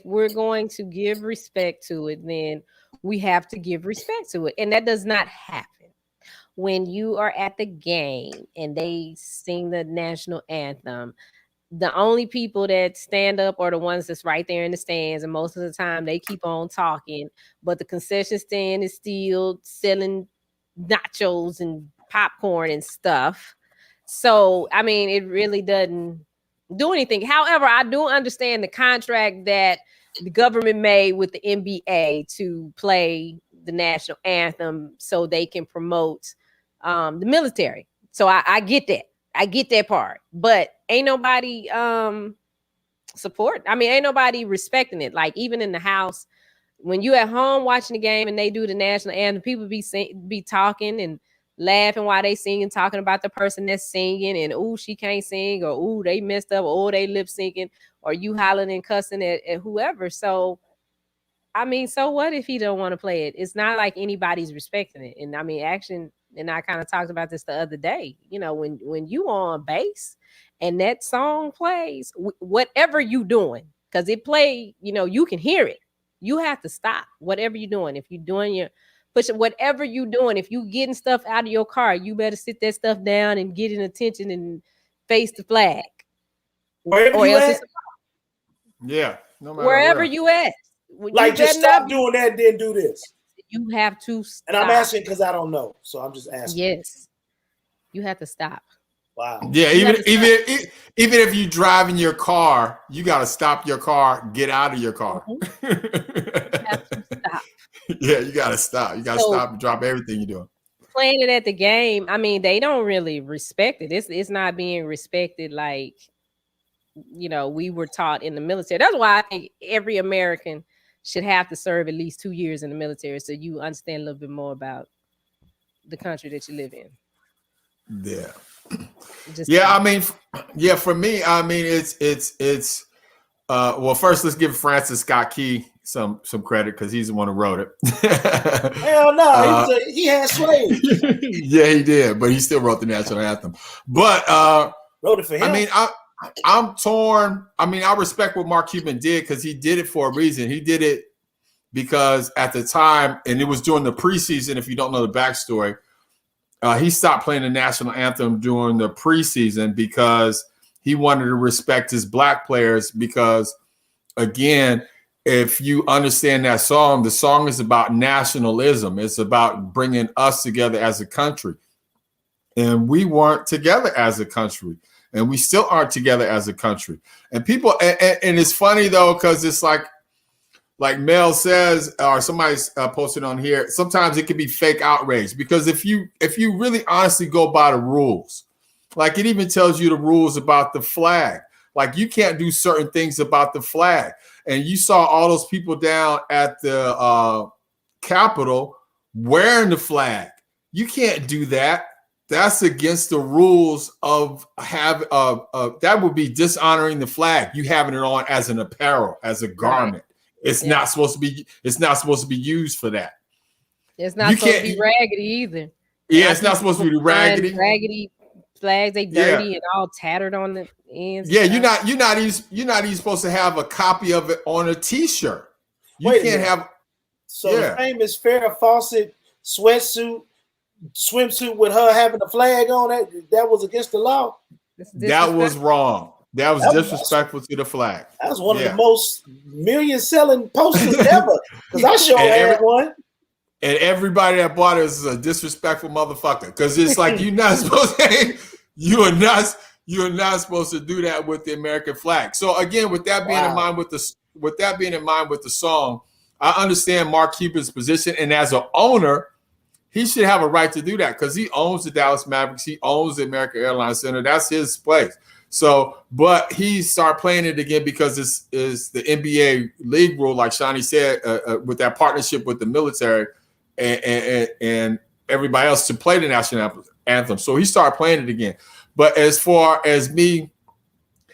we're going to give respect to it, then we have to give respect to it. And that does not happen when you are at the game and they sing the national anthem. The only people that stand up are the ones that's right there in the stands. And most of the time they keep on talking, but the concession stand is still selling nachos and popcorn and stuff. So, I mean, it really doesn't do anything. However, I do understand the contract that the government made with the NBA to play the national anthem so they can promote the military. So I get that. I get that part. But ain't nobody ain't nobody respecting it. Like even in the house, when you at home watching the game and they do the national anthem, people be talking and laughing while they singing, talking about the person that's singing, and ooh, she can't sing, or ooh, they messed up, or they lip syncing, or you hollering and cussing at whoever. So, I mean, so what if he don't want to play it? It's not like anybody's respecting it. And I mean, Action and I kind of talked about this the other day. You know, when you on base and that song plays, whatever you doing, because it play, you know, you can hear it. You have to stop whatever you're doing. If you're doing your whatever you doing, if you getting stuff out of your car, you better sit that stuff down and get in attention and face the flag. Wherever you at? Yeah, no matter wherever you at. Like, just stop doing that and then do this. You have to stop. And I'm asking because I don't know, so I'm just asking. Yes, you have to stop. Wow. Yeah, even if you drive in your car, you got to stop your car, get out of your car. Mm-hmm. You have to stop. Yeah, you got to stop. You got to stop and drop everything you're doing. Playing it at the game, I mean, they don't really respect it. It's not being respected like, you know, we were taught in the military. That's why I think every American should have to serve at least 2 years in the military so you understand a little bit more about the country that you live in. Yeah. For me, I mean, it's well, first let's give Francis Scott Key some credit because he's the one who wrote it. Hell no, he had slaves. Yeah, he did, but he still wrote the national anthem. But wrote it for him. I mean, I'm torn. I mean, I respect what Mark Cuban did because he did it for a reason. He did it because at the time, and it was during the preseason, if you don't know the backstory, he stopped playing the national anthem during the preseason because he wanted to respect his black players because, again, if you understand that song, the song is about nationalism. It's about bringing us together as a country. And we weren't together as a country. And we still aren't together as a country. And people, and it's funny, though, because it's like Mel says, or somebody's posted on here, sometimes it can be fake outrage. Because if you really honestly go by the rules, Like it even tells you the rules about the flag. Like you can't do certain things about the flag. And you saw all those people down at the Capitol wearing the flag. You can't do that. That's against the rules of that would be dishonoring the flag. You having it on as an apparel, as a garment. Right. It's not supposed to be. It's not supposed to be used for that. It's not supposed to be raggedy either. Yeah, it's not supposed to be raggedy. Raggedy flags, they dirty and all tattered on the ends. Yeah, you're not even supposed to have a copy of it on a T-shirt. You can't have. So the famous Farrah Fawcett swimsuit with her having a flag on that was against the law. That was wrong. That was disrespectful to the flag. That was one of the most million-selling posters ever. Because I sure had one. And everybody that bought it is a disrespectful motherfucker. Because it's like you're not supposed to. You are not supposed to do that with the American flag. So again, with that being in mind with the song, I understand Mark Cuban's position, and as an owner, he should have a right to do that because he owns the Dallas Mavericks. He owns the American Airlines Center. That's his place. So, but he started playing it again because this is the NBA league rule, like Shani said, with that partnership with the military and everybody else to play the national anthem. So he started playing it again. But as far as me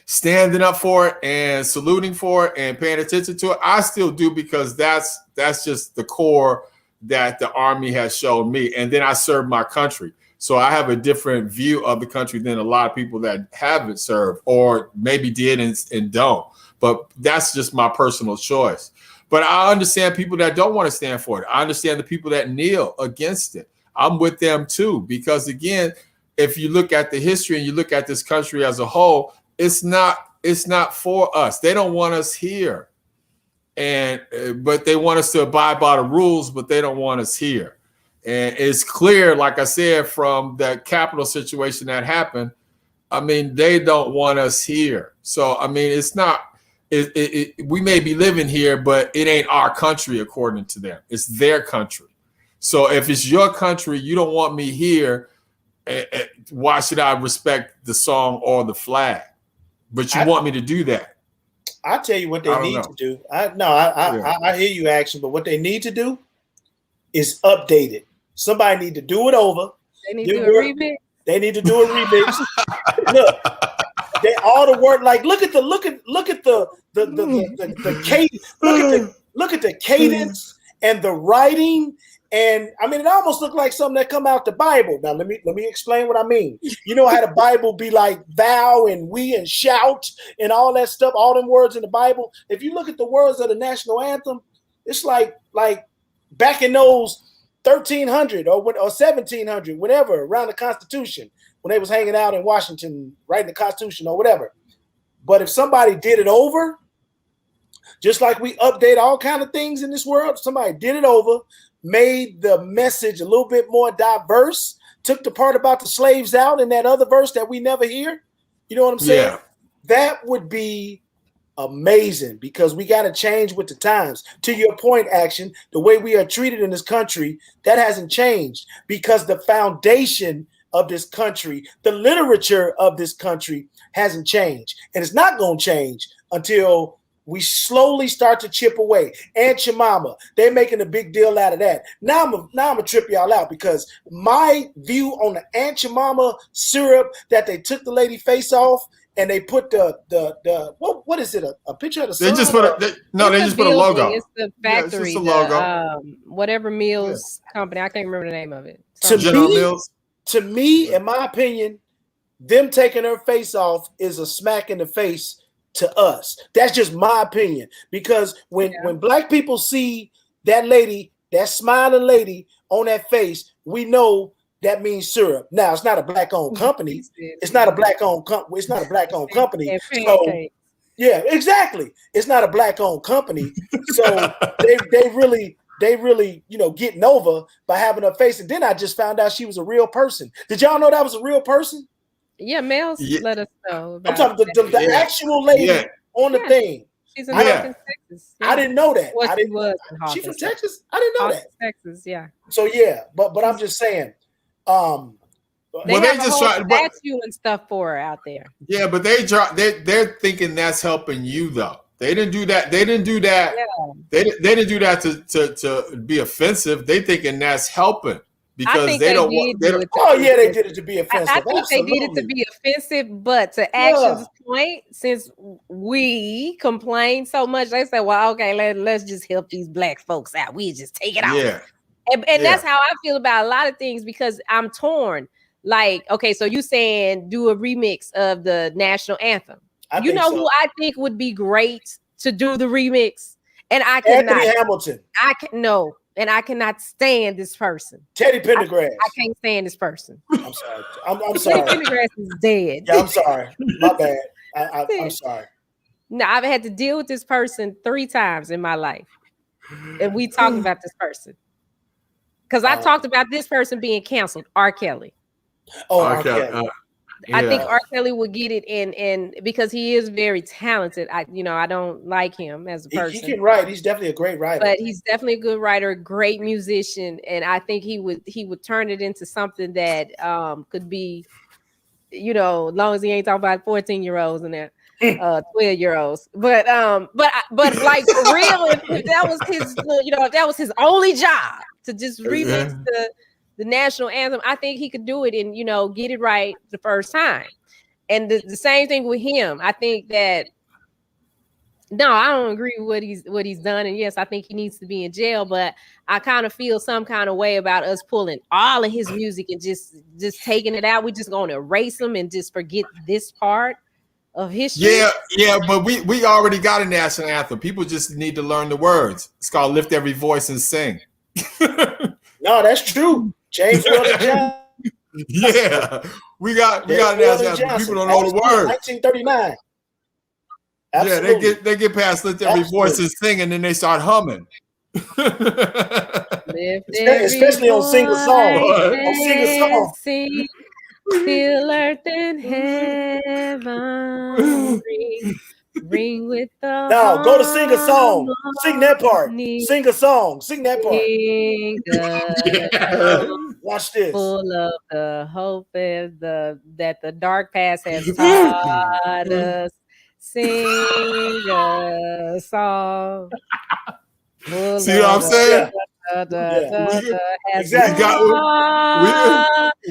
standing up for it and saluting for it and paying attention to it, I still do because that's just the core that the Army has shown me. And then I serve my country. So I have a different view of the country than a lot of people that haven't served or maybe did and don't. But that's just my personal choice. But I understand people that don't want to stand for it. I understand the people that kneel against it. I'm with them too, because again, if you look at the history and you look at this country as a whole, it's not for us. They don't want us here. But they want us to abide by the rules, but they don't want us here. And it's clear, like I said, from the Capitol situation that happened, I mean, they don't want us here. So, I mean, it's not, we may be living here, but it ain't our country according to them. It's their country. So if it's your country, you don't want me here, why should I respect the song or the flag? But you want me to do that. I'll tell you what they need to do. I hear you, Action, but what they need to do is update it. Somebody need to do it over. They need to do a remix. They need to do a remix. Look, they all the work. Like look at the cadence. Look at the cadence and the writing. And I mean, it almost looked like something that come out the Bible. Now, let me explain what I mean. You know how the Bible be like thou and we and shout and all that stuff, all them words in the Bible. If you look at the words of the national anthem, it's like back in those 1300 or 1700, whatever, around the Constitution, when they was hanging out in Washington, writing the Constitution or whatever. But if somebody did it over, just like we update all kind of things in this world, somebody did it over, made the message a little bit more diverse, took the part about the slaves out in that other verse that we never hear. You know what I'm saying? Yeah. That would be amazing because we got to change with the times. To your point, Action, the way we are treated in this country, that hasn't changed because the foundation of this country, the literature of this country hasn't changed. And it's not going to change until we slowly start to chip away. Aunt your mama, they're making a big deal out of that. Now I'm gonna trip y'all out because my view on the Aunt your mama syrup that they took the lady face off and they put the what is it? A picture of the sun? They just put a logo. It's the factory, it's a logo. Whatever Mills company. I can't remember the name of it. General Mills. To me, in my opinion, them taking her face off is a smack in the face to us. That's just my opinion. Because when black people see that lady, that smiling lady on that face, we know that means syrup. Now it's not a black-owned company. It's not a black-owned company. It's not a black-owned company. So yeah, exactly. It's not a black-owned company. So they really, getting over by having her face. And then I just found out she was a real person. Did y'all know that was a real person? Yeah, Mels let us know. I'm talking the actual lady on the thing. She's in Austin, Texas. Yeah. I didn't know that. She from Texas? I didn't know Austin, that. Texas, yeah. So yeah, but I'm just saying, They have a whole statue and stuff for her out there. Yeah, but they're thinking that's helping you though. They didn't do that. They didn't do that. Yeah. They didn't do that to be offensive. They thinking that's helping because they don't want. Oh yeah, they did it to be offensive. I think they did it to be offensive, but to Action's point, since we complain so much, they say, "Well, okay, let's just help these black folks out. We just take it out." Yeah, and that's how I feel about a lot of things because I'm torn. Like, okay, so you saying do a remix of the national anthem? You know who I think would be great to do the remix, and I cannot. Anthony Hamilton. And I cannot stand this person. Teddy Pendergrass. I can't stand this person. I'm sorry. I'm sorry. Teddy Pendergrass is dead. Yeah, I'm sorry. My bad. I'm sorry. No, I've had to deal with this person 3 times in my life, and we talked about this person because I talked about this person being canceled. R. Kelly. Oh, R. Kelly. I think R. Kelly would get it in because he is very talented. I don't like him as a person. He can write. He's definitely a great writer. But he's definitely a good writer, great musician, and I think he would turn it into something that could be, as long as he ain't talking about 14-year-olds and that 12-year-olds. But like for real, if that was his, if that was his only job to just remix the national anthem, I think he could do it and get it right the first time. And the same thing with him. I think that I don't agree with what he's done. And yes, I think he needs to be in jail, but I kind of feel some kind of way about us pulling all of his music and just taking it out. We're just going to erase him and just forget this part of history. Yeah, but we already got a national anthem. People just need to learn the words. It's called Lift Every Voice and Sing. No, that's true. James Weldon Johnson. Yeah, we got an national anthem. People don't know the words. 1939. Absolutely. Yeah, they get past Lift Every Voice and Sing, and then they start humming. Especially on Sing a Song. On Sing a Song. Still earth and heaven ring with the no, go to Sing a Song. Sing that part. Sing a song. Sing that part. Watch this. Full of the hope that the dark past has taught us. Sing a song. See what I'm saying? Exactly.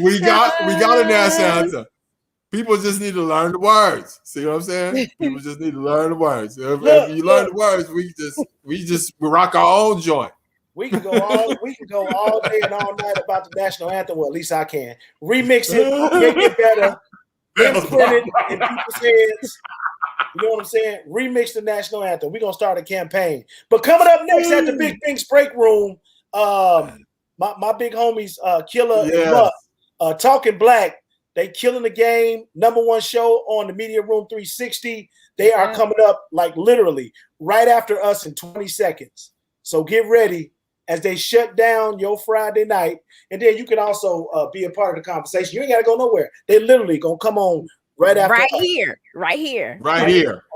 We got a national anthem. People just need to learn the words. See what I'm saying? People just need to learn the words. If you learn the words, we just rock our own joint. We can go all day and all night about the national anthem. Well, at least I can. Remix it, make it better, import it in people's heads. You know what I'm saying? Remix the national anthem. We're gonna start a campaign. But coming up next at the Big Bink's break room, my big homies Killa and Muck, Talking Black. They killing the game. #1 show on the Media Room 360. They are coming up like literally right after us in 20 seconds. So get ready as they shut down your Friday night. And then you can also be a part of the conversation. You ain't got to go nowhere. They literally going to come on right after Right us. here. Right here.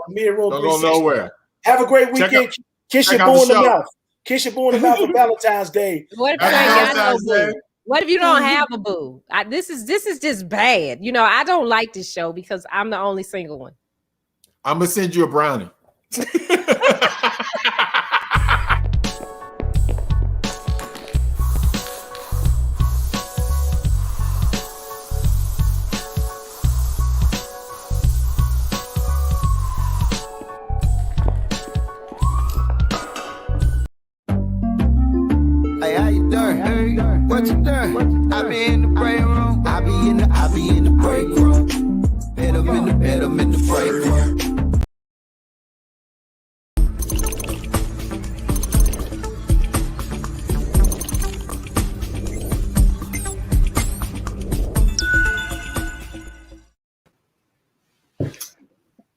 Media Room Don't go nowhere. Have a great weekend. Kiss your boo in the mouth. Kiss your boo in the mouth for Valentine's Day. What if you ain't got no boo? What if you don't have a boo? This is just bad. I don't like this show because I'm the only single one. I'm gonna send you a brownie. Hey, how you doing? What you doing? I be in the break room. I be in the break room. Bet I'm in the break room.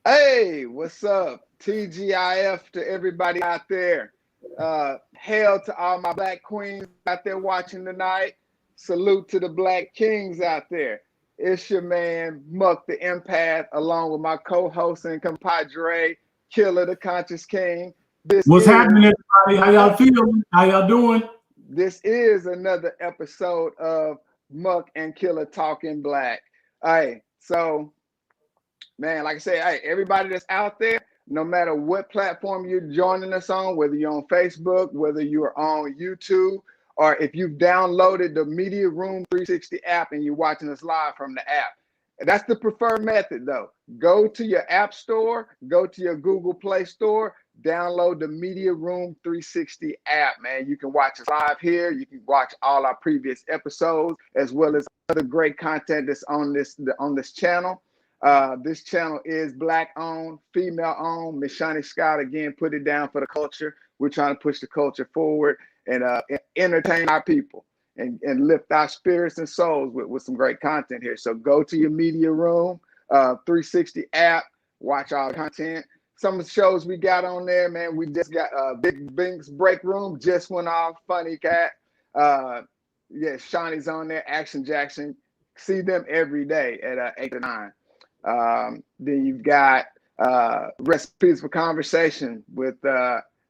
Hey, what's up? TGIF to everybody out there. Hail to all my black queens out there watching tonight. Salute to the black kings out there. It's your man, Muck the Empath, along with my co-host and compadre, Killa the Conscious King. What's happening, everybody? How y'all feeling? How y'all doing? This is another episode of Muck and Killa Talking Black. Hey, so man, like I said, hey, everybody that's out there, no matter what platform you're joining us on, whether you're on Facebook, whether you're on YouTube, or if you've downloaded the Media Room 360 app and you're watching us live from the app. That's the preferred method, though. Go to your app store, go to your Google Play Store, download the Media Room 360 app, man. You can watch us live here. You can watch all our previous episodes, as well as other great content that's on this channel. This channel is Black-owned, female-owned. Miss Shani Scott, again, put it down for the culture. We're trying to push the culture forward and entertain our people and lift our spirits and souls with some great content here. So go to your Media Room 360 app, watch all the content. Some of the shows we got on there, man, we just got Big Bink's Break Room, just went off, funny cat. Yeah, Shawnee's on there, Action Jackson. See them every day at 8 to 9. Then you've got Recipes for Conversation with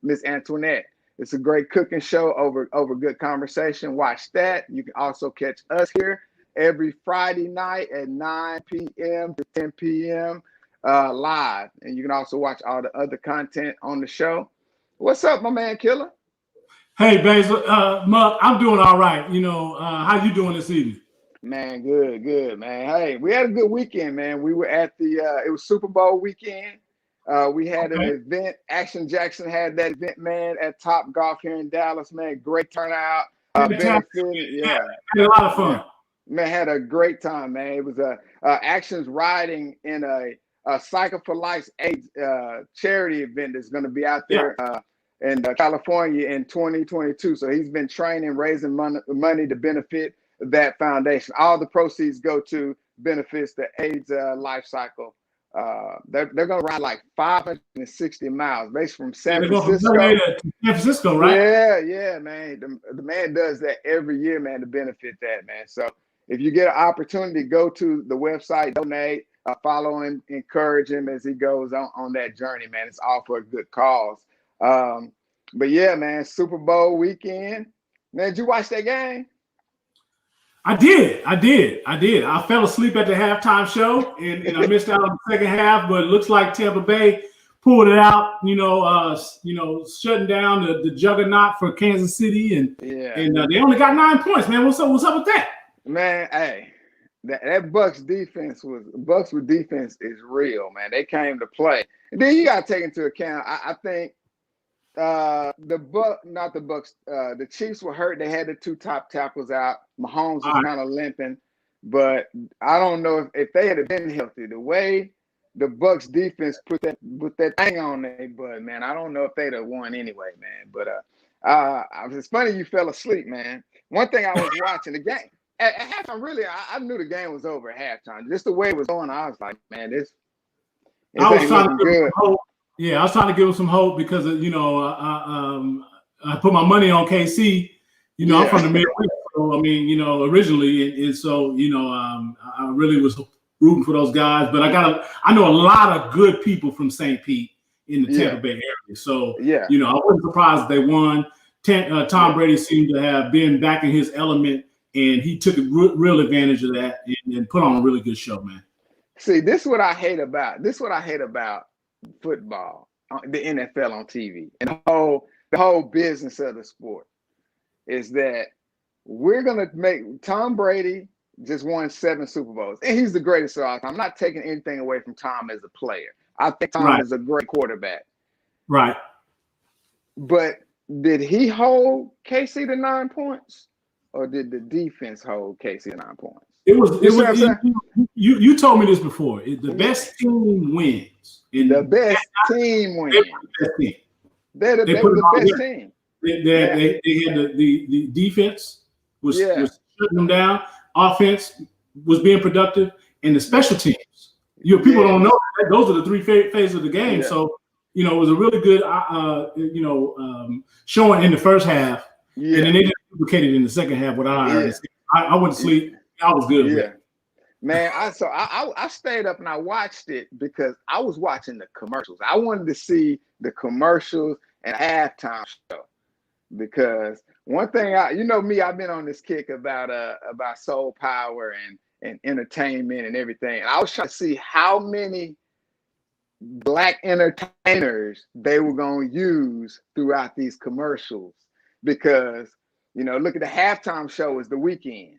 Miss Antoinette. It's a great cooking show over good conversation. Watch that. You can also catch us here every Friday night at 9 p.m. to 10 p.m. Live. And you can also watch all the other content on the show. What's up, my man Killa? Hey, Basil, Muck, I'm doing all right. You know, how you doing this evening? Man, good, man. Hey, we had a good weekend, man. We were at it was Super Bowl weekend. We had an event. Action Jackson had that event, man, at Top Golf here in Dallas, man. Great turnout. Benefit, yeah. Had a lot of fun. Man, had a great time, man. It was Action's riding in a Cycle for Life AIDS charity event that's going to be out there in California in 2022. So he's been training, raising money to benefit that foundation. All the proceeds go to benefits the AIDS life cycle. They're going to ride like 560 miles, basically from San Francisco. To San Francisco, right? Yeah, man. The man does that every year, man, to benefit that, man. So if you get an opportunity, go to the website, donate, follow him, encourage him as he goes on that journey, man. It's all for a good cause. But yeah, man, Super Bowl weekend. Man, did you watch that game? I did. I fell asleep at the halftime show and I missed out on the second half, but it looks like Tampa Bay pulled it out, shutting down the juggernaut for Kansas City and they only got 9 points, man. What's up with that? Man, hey, that Bucks defense is real, man. They came to play. And then you got to take into account, I think the Chiefs were hurt. They had the two top tackles out. Mahomes was kind of limping, but I don't know if they had been healthy. The way the Bucks defense put that thing on their butt, man, I don't know if they'd have won anyway, man. But it's funny you fell asleep, man. One thing I was watching the game at halftime. Really, I knew the game was over at halftime. Just the way it was going, I was like, man, this ain't looking good. Yeah, I was trying to give him some hope because I put my money on KC. I'm from the Midwest, so I mean, originally, and so I really was rooting for those guys. But I know a lot of good people from St. Pete in the Tampa Bay area, so I wasn't surprised they won. Tom Brady seemed to have been back in his element, and he took real advantage of that and put on a really good show, man. See, this is what I hate about football, the NFL on TV, and the whole business of the sport is that we're gonna make Tom Brady just won 7 Super Bowls, and he's the greatest of all time. I'm not taking anything away from Tom as a player. I think Tom is a great quarterback. Right. But did he hold KC to 9 points, or did the defense hold KC to 9 points? You told me this before. The best team wins. The best team wins. They're the best team. They had the defense was shutting them down. Offense was being productive, and the special teams. People don't know that those are the 3 phases of the game. Yeah. So it was a really good showing in the first half, and then they just duplicated in the second half. What I went to sleep. I was good. Yeah, man. I stayed up and I watched it because I was watching the commercials. I wanted to see the commercials and halftime show because one thing you know me, I've been on this kick about soul power and entertainment and everything. And I was trying to see how many Black entertainers they were going to use throughout these commercials, because, you know, look at the halftime show is The Weeknd.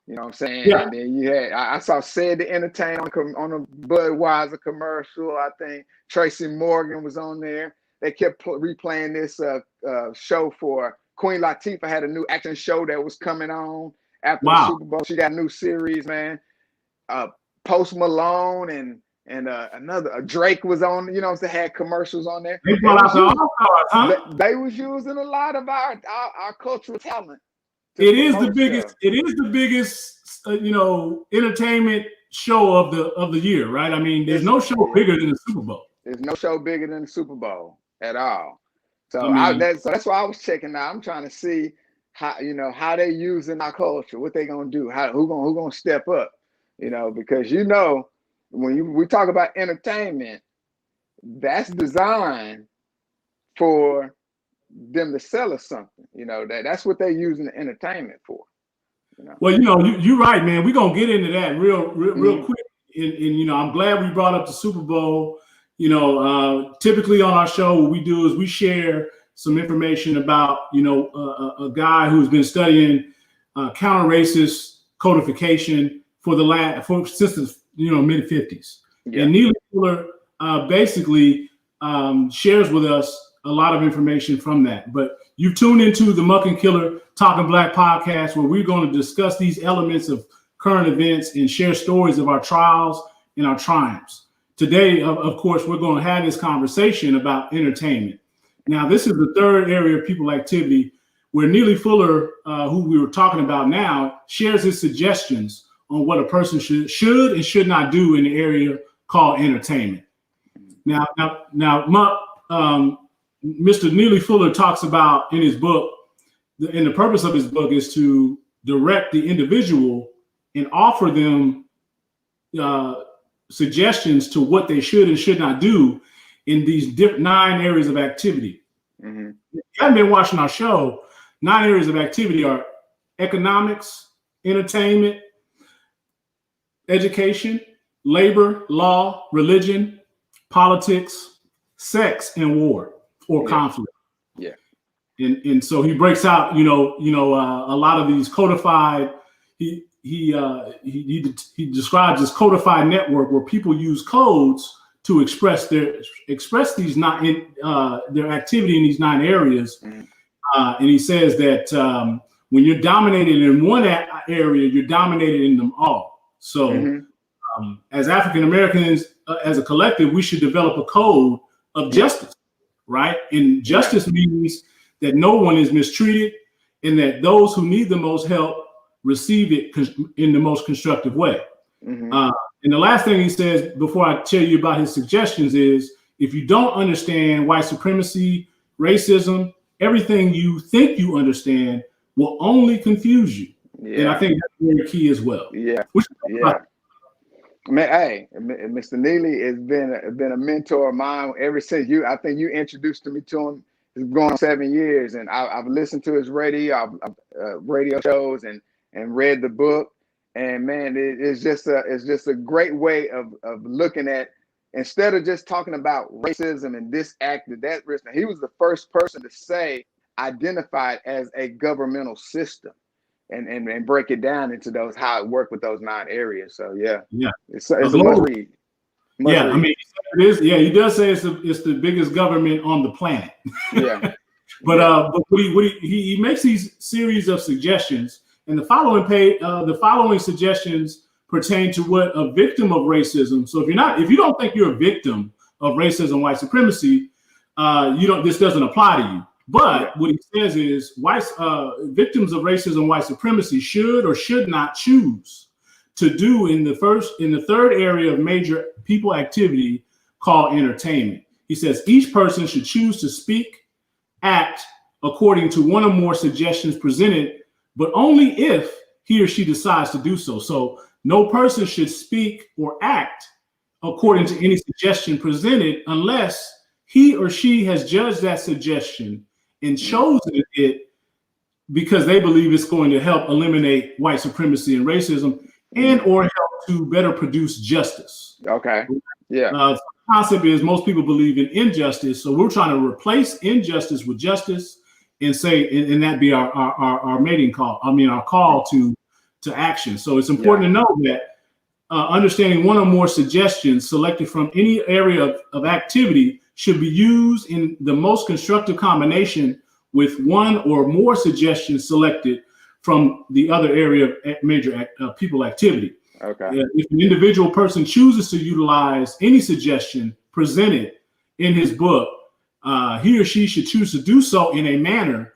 You know what I'm saying? Yeah. And then you had, I saw Said to Entertain on a Budweiser commercial. I think Tracy Morgan was on there. They kept replaying this show for Queen Latifah. Had a new action show that was coming on after the Super Bowl. She got a new series, man. Post Malone and another Drake was on. You know what I'm saying? Had commercials on there. They was using a lot of our cultural talent. It is the biggest. It is the biggest, you know, entertainment show of the year, right? I mean, there's no show bigger than the Super Bowl. There's no show bigger than the Super Bowl at all. So that's why I was checking out. I'm trying to see how, you know, how they using our culture, what they gonna do, who gonna step up, you know, because, you know, when we talk about entertainment, that's designed for them to sell us something, you know, that's what they're using the entertainment for. You know? Well, you know, you're right, man. We're gonna get into that real quick. And you know, I'm glad we brought up the Super Bowl. You know, typically on our show, what we do is we share some information about, you know, a guy who's been studying counter-racist codification since the, you know, mid-50s. Yeah. And Neely Fuller basically shares with us a lot of information from that. But you've tuned into the Muck and Killa Talking Black podcast, where we're going to discuss these elements of current events and share stories of our trials and our triumphs. Today, of course, we're going to have this conversation about entertainment. Now, this is the third area of people activity where Neely Fuller, who we were talking about now, shares his suggestions on what a person should and should not do in the area called entertainment. Now, Muck, Mr. Neely Fuller talks about in his book, and the purpose of his book is to direct the individual and offer them suggestions to what they should and should not do in these 9 areas of activity. Mm-hmm. If you haven't been watching our show, 9 areas of activity are economics, entertainment, education, labor, law, religion, politics, sex, and war or conflict. Yeah. And so he breaks out, a lot of these codified. He describes this codified network where people use codes to express their activity in these 9 areas. Mm-hmm. And he says that when you're dominated in one area, you're dominated in them all. So mm-hmm. As African Americans, as a collective, we should develop a code of justice, right? And justice means that no one is mistreated and that those who need the most help receive it in the most constructive way. Mm-hmm. And the last thing he says before I tell you about his suggestions is, if you don't understand white supremacy, racism, everything you think you understand will only confuse you. Yeah. And I think that's very key as well. Yeah. Man, hey, Mr. Neely has been a mentor of mine ever since I think you introduced me to him. It's going on 7 years, and I've listened to his radio shows and read the book. And man, it's just a great way of looking at, instead of just talking about racism and this act and that racism. He was the first person to identify it as a governmental system. And break it down into how it worked with those 9 areas. So yeah, it's a must read. I mean, it is. Yeah, he does say it's the biggest government on the planet. Yeah, but he makes these series of suggestions, and the following suggestions pertain to what a victim of racism. So if you don't think you're a victim of racism, white supremacy, this doesn't apply to you. But what he says is victims of racism, white supremacy should or should not choose to do in the third area of major people activity called entertainment. He says each person should choose to speak, act according to one or more suggestions presented, but only if he or she decides to do so. So no person should speak or act according to any suggestion presented unless he or she has judged that suggestion and chosen it because they believe it's going to help eliminate white supremacy and racism and or help to better produce justice. Okay. Yeah. The concept is most people believe in injustice, so we're trying to replace injustice with justice and say, and that be our mating call. I mean, our call to action. So it's important to know that understanding one or more suggestions selected from any area of activity should be used in the most constructive combination with one or more suggestions selected from the other area of major people activity. Okay. If an individual person chooses to utilize any suggestion presented in his book, he or she should choose to do so in a manner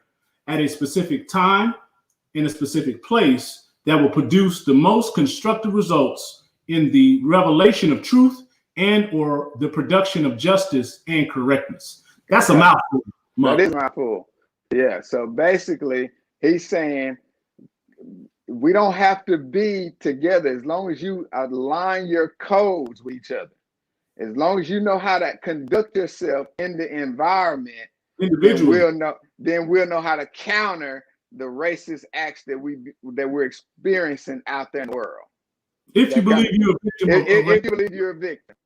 at a specific time, in a specific place that will produce the most constructive results in the revelation of truth and or the production of justice and correctness. That's a mouthful. That is a mouthful. Yeah. So basically, he's saying we don't have to be together as long as you align your codes with each other. As long as you know how to conduct yourself in the environment, individually, then we'll know how to counter the racist acts that we're experiencing out there in the world. If you believe you're a victim, if you believe you're a victim.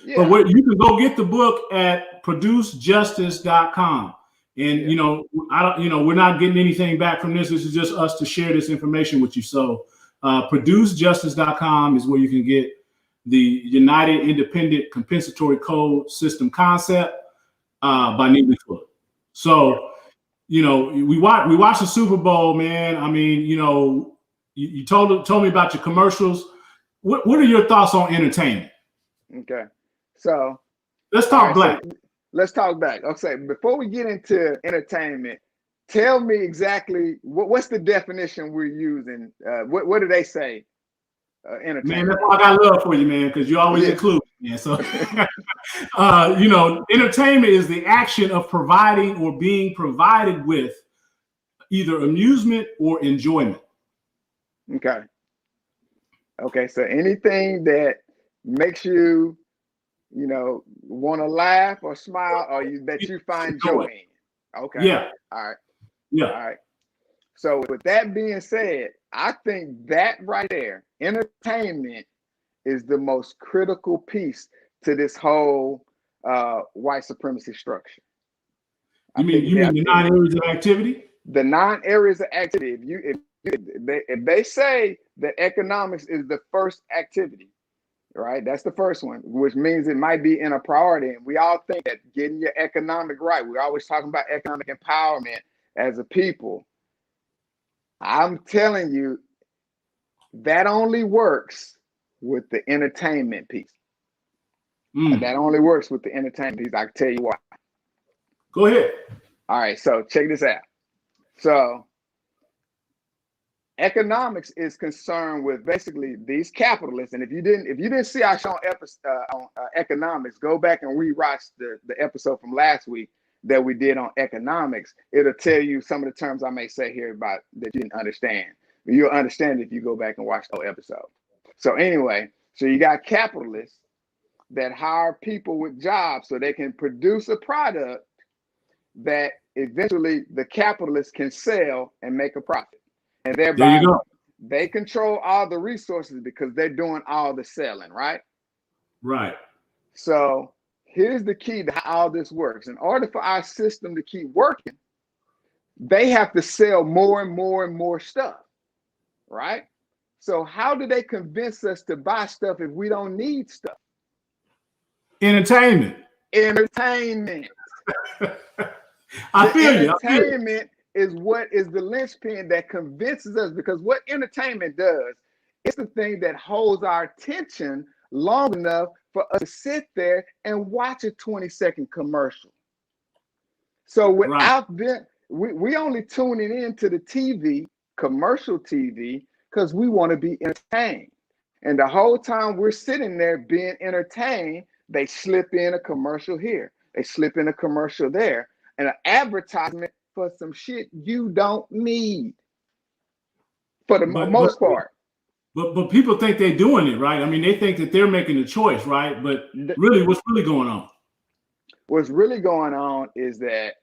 Yeah. But you can go get the book at producejustice.com. And we're not getting anything back from this. This is just us to share this information with you. So producejustice.com is where you can get the United Independent Compensatory Code System concept by Neely Fuller. So, we watched the Super Bowl, man. I mean, you told me about your commercials. What are your thoughts on entertainment? Okay. So let's talk black. So let's talk back. Okay, before we get into entertainment, tell me exactly what's the definition we're using. What do they say? Entertainment. Man, that's why I got love for you, man, because you always include me, man. So, entertainment is the action of providing or being provided with either amusement or enjoyment. Okay. Okay, so anything that makes you want to laugh or smile, or that you find joy in. Okay. Yeah. All right. Yeah. All right. So with that being said, I think that right there, entertainment is the most critical piece to this whole white supremacy structure. You mean the 9 areas of activity? The 9 areas of activity. If they say that economics is the first activity, right? That's the first one, which means it might be in a priority. And we all think that getting your economic right, we're always talking about economic empowerment as a people. I'm telling you, that only works with the entertainment piece. That only works with the entertainment piece. I can tell you why. Go ahead. All right, so check this out. So economics is concerned with basically these capitalists, and if you didn't see our show on economics, go back and rewatch the episode from last week that we did on economics. It'll tell you some of the terms I may say here about that you didn't understand. You'll understand if you go back and watch the whole episode. So anyway, so you got capitalists that hire people with jobs so they can produce a product that eventually the capitalists can sell and make a profit. And thereby they control all the resources because they're doing all the selling, right? Right. So here's the key to how all this works. In order for our system to keep working, they have to sell more and more and more stuff, right? So how do they convince us to buy stuff if we don't need stuff? Entertainment. I feel you. Entertainment is what is the linchpin that convinces us, because what entertainment does, it's the thing that holds our attention long enough for us to sit there and watch a 20-second commercial. So without them, we only tuning into the TV, commercial TV, because we want to be entertained. And the whole time we're sitting there being entertained, they slip in a commercial here. They slip in a commercial there. And an advertisement for some shit you don't need for the most part. But people think they're doing it, right? I mean, they think that they're making a choice, right? But really, what's really going on? What's really going on is that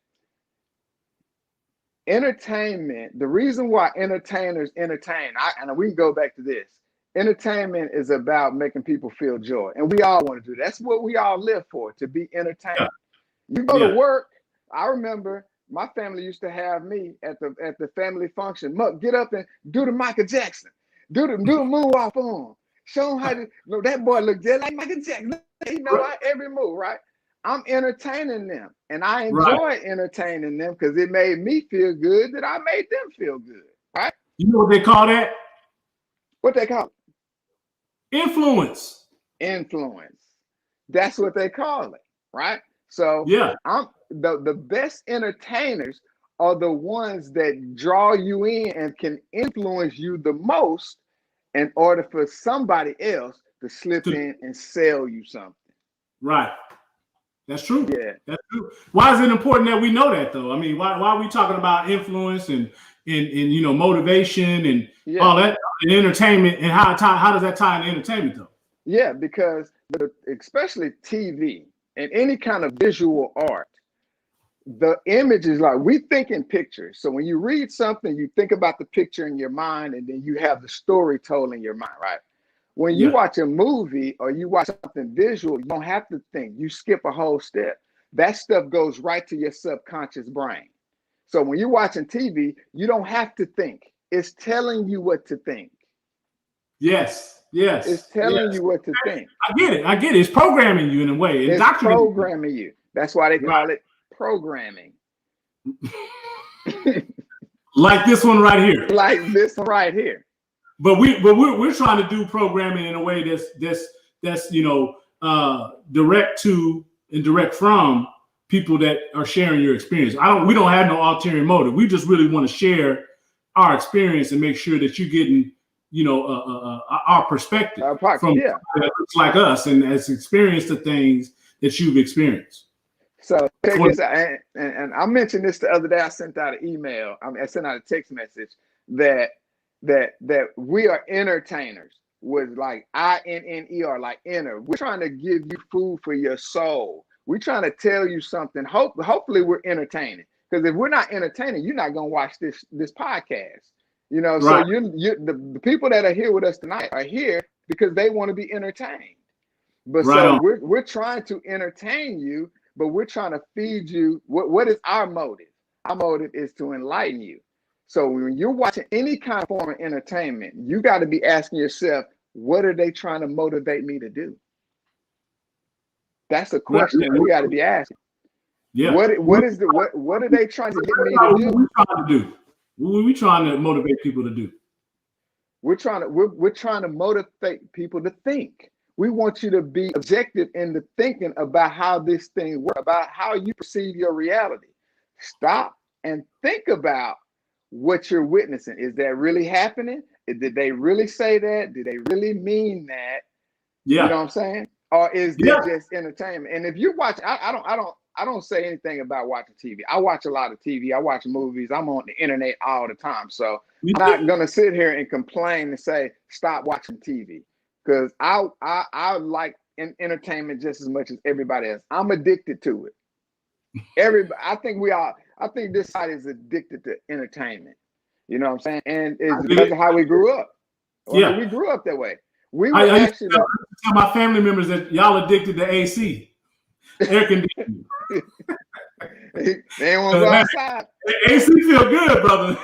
entertainment, the reason why entertainers entertain, and we can go back to this. Entertainment is about making people feel joy, and we all want to do that. That's what we all live for, to be entertained. Yeah. You go to work. I remember my family used to have me at the family function. Muck, get up and do the Michael Jackson, do the moonwalk on him. Show him how to. No, that boy looked just like Michael Jackson. He know every move, right? I'm entertaining them, and I enjoy entertaining them because it made me feel good that I made them feel good, right? You know what they call that? What they call it? Influence. Influence. That's what they call it, right? So yeah, I'm the best entertainers are the ones that draw you in and can influence you the most in order for somebody else to slip in and sell you something. Right. That's true. Yeah, that's true. Why is it important that we know that, though? I mean, why are we talking about influence and you know, motivation and all that, and entertainment, and how does that tie into entertainment, though? Yeah, because especially TV and any kind of visual art, the image is like, we think in pictures. So when you read something, you think about the picture in your mind, and then you have the story told in your mind, right? When you watch a movie or you watch something visual, you don't have to think. You skip a whole step. That stuff goes right to your subconscious brain. So when you're watching TV, you don't have to think. It's telling you what to think. Yes. It's telling you what to think. I get it. It's programming you in a way. It's programming you. That's why they call it programming. Like this one right here. Like this one right here. But we're trying to do programming in a way that's you know, direct to and direct from people that are sharing your experience. We don't have no ulterior motive. We just really want to share our experience and make sure that you're getting, you know, our perspective from that looks like us and has experienced the things that you've experienced. So check this out, and I mentioned this the other day. I sent out an email. I sent out a text message that we are entertainers with like INNER, like inner. We're trying to give you food for your soul. We're trying to tell you something. Hopefully we're entertaining. Because if we're not entertaining, you're not gonna watch this podcast. You know, so the people that are here with us tonight are here because they want to be entertained. But so we're trying to entertain you, but we're trying to feed you. What is our motive? Our motive is to enlighten you. So when you're watching any kind of form of entertainment, you got to be asking yourself, what are they trying to motivate me to do? That's a question we got to be asking. Yeah. What are they trying to get me to do? What are we trying to motivate people to do? We're trying to motivate people to think. We want you to be objective in the thinking about how this thing works, about how you perceive your reality. Stop and think about what you're witnessing. Is that really happening? Did they really say that? Did they really mean that? Yeah. You know what I'm saying? Or is that just entertainment? And if you watch, I don't say anything about watching TV. I watch a lot of TV. I watch movies. I'm on the internet all the time. So I'm not gonna sit here and complain and say stop watching TV, because I like entertainment just as much as everybody else. I'm addicted to it. I think this side is addicted to entertainment. You know what I'm saying? And it's because of how we grew up. We grew up that way. I used to tell my family members that y'all addicted to AC, air conditioning. They ain't want to go outside. AC feel good, brother.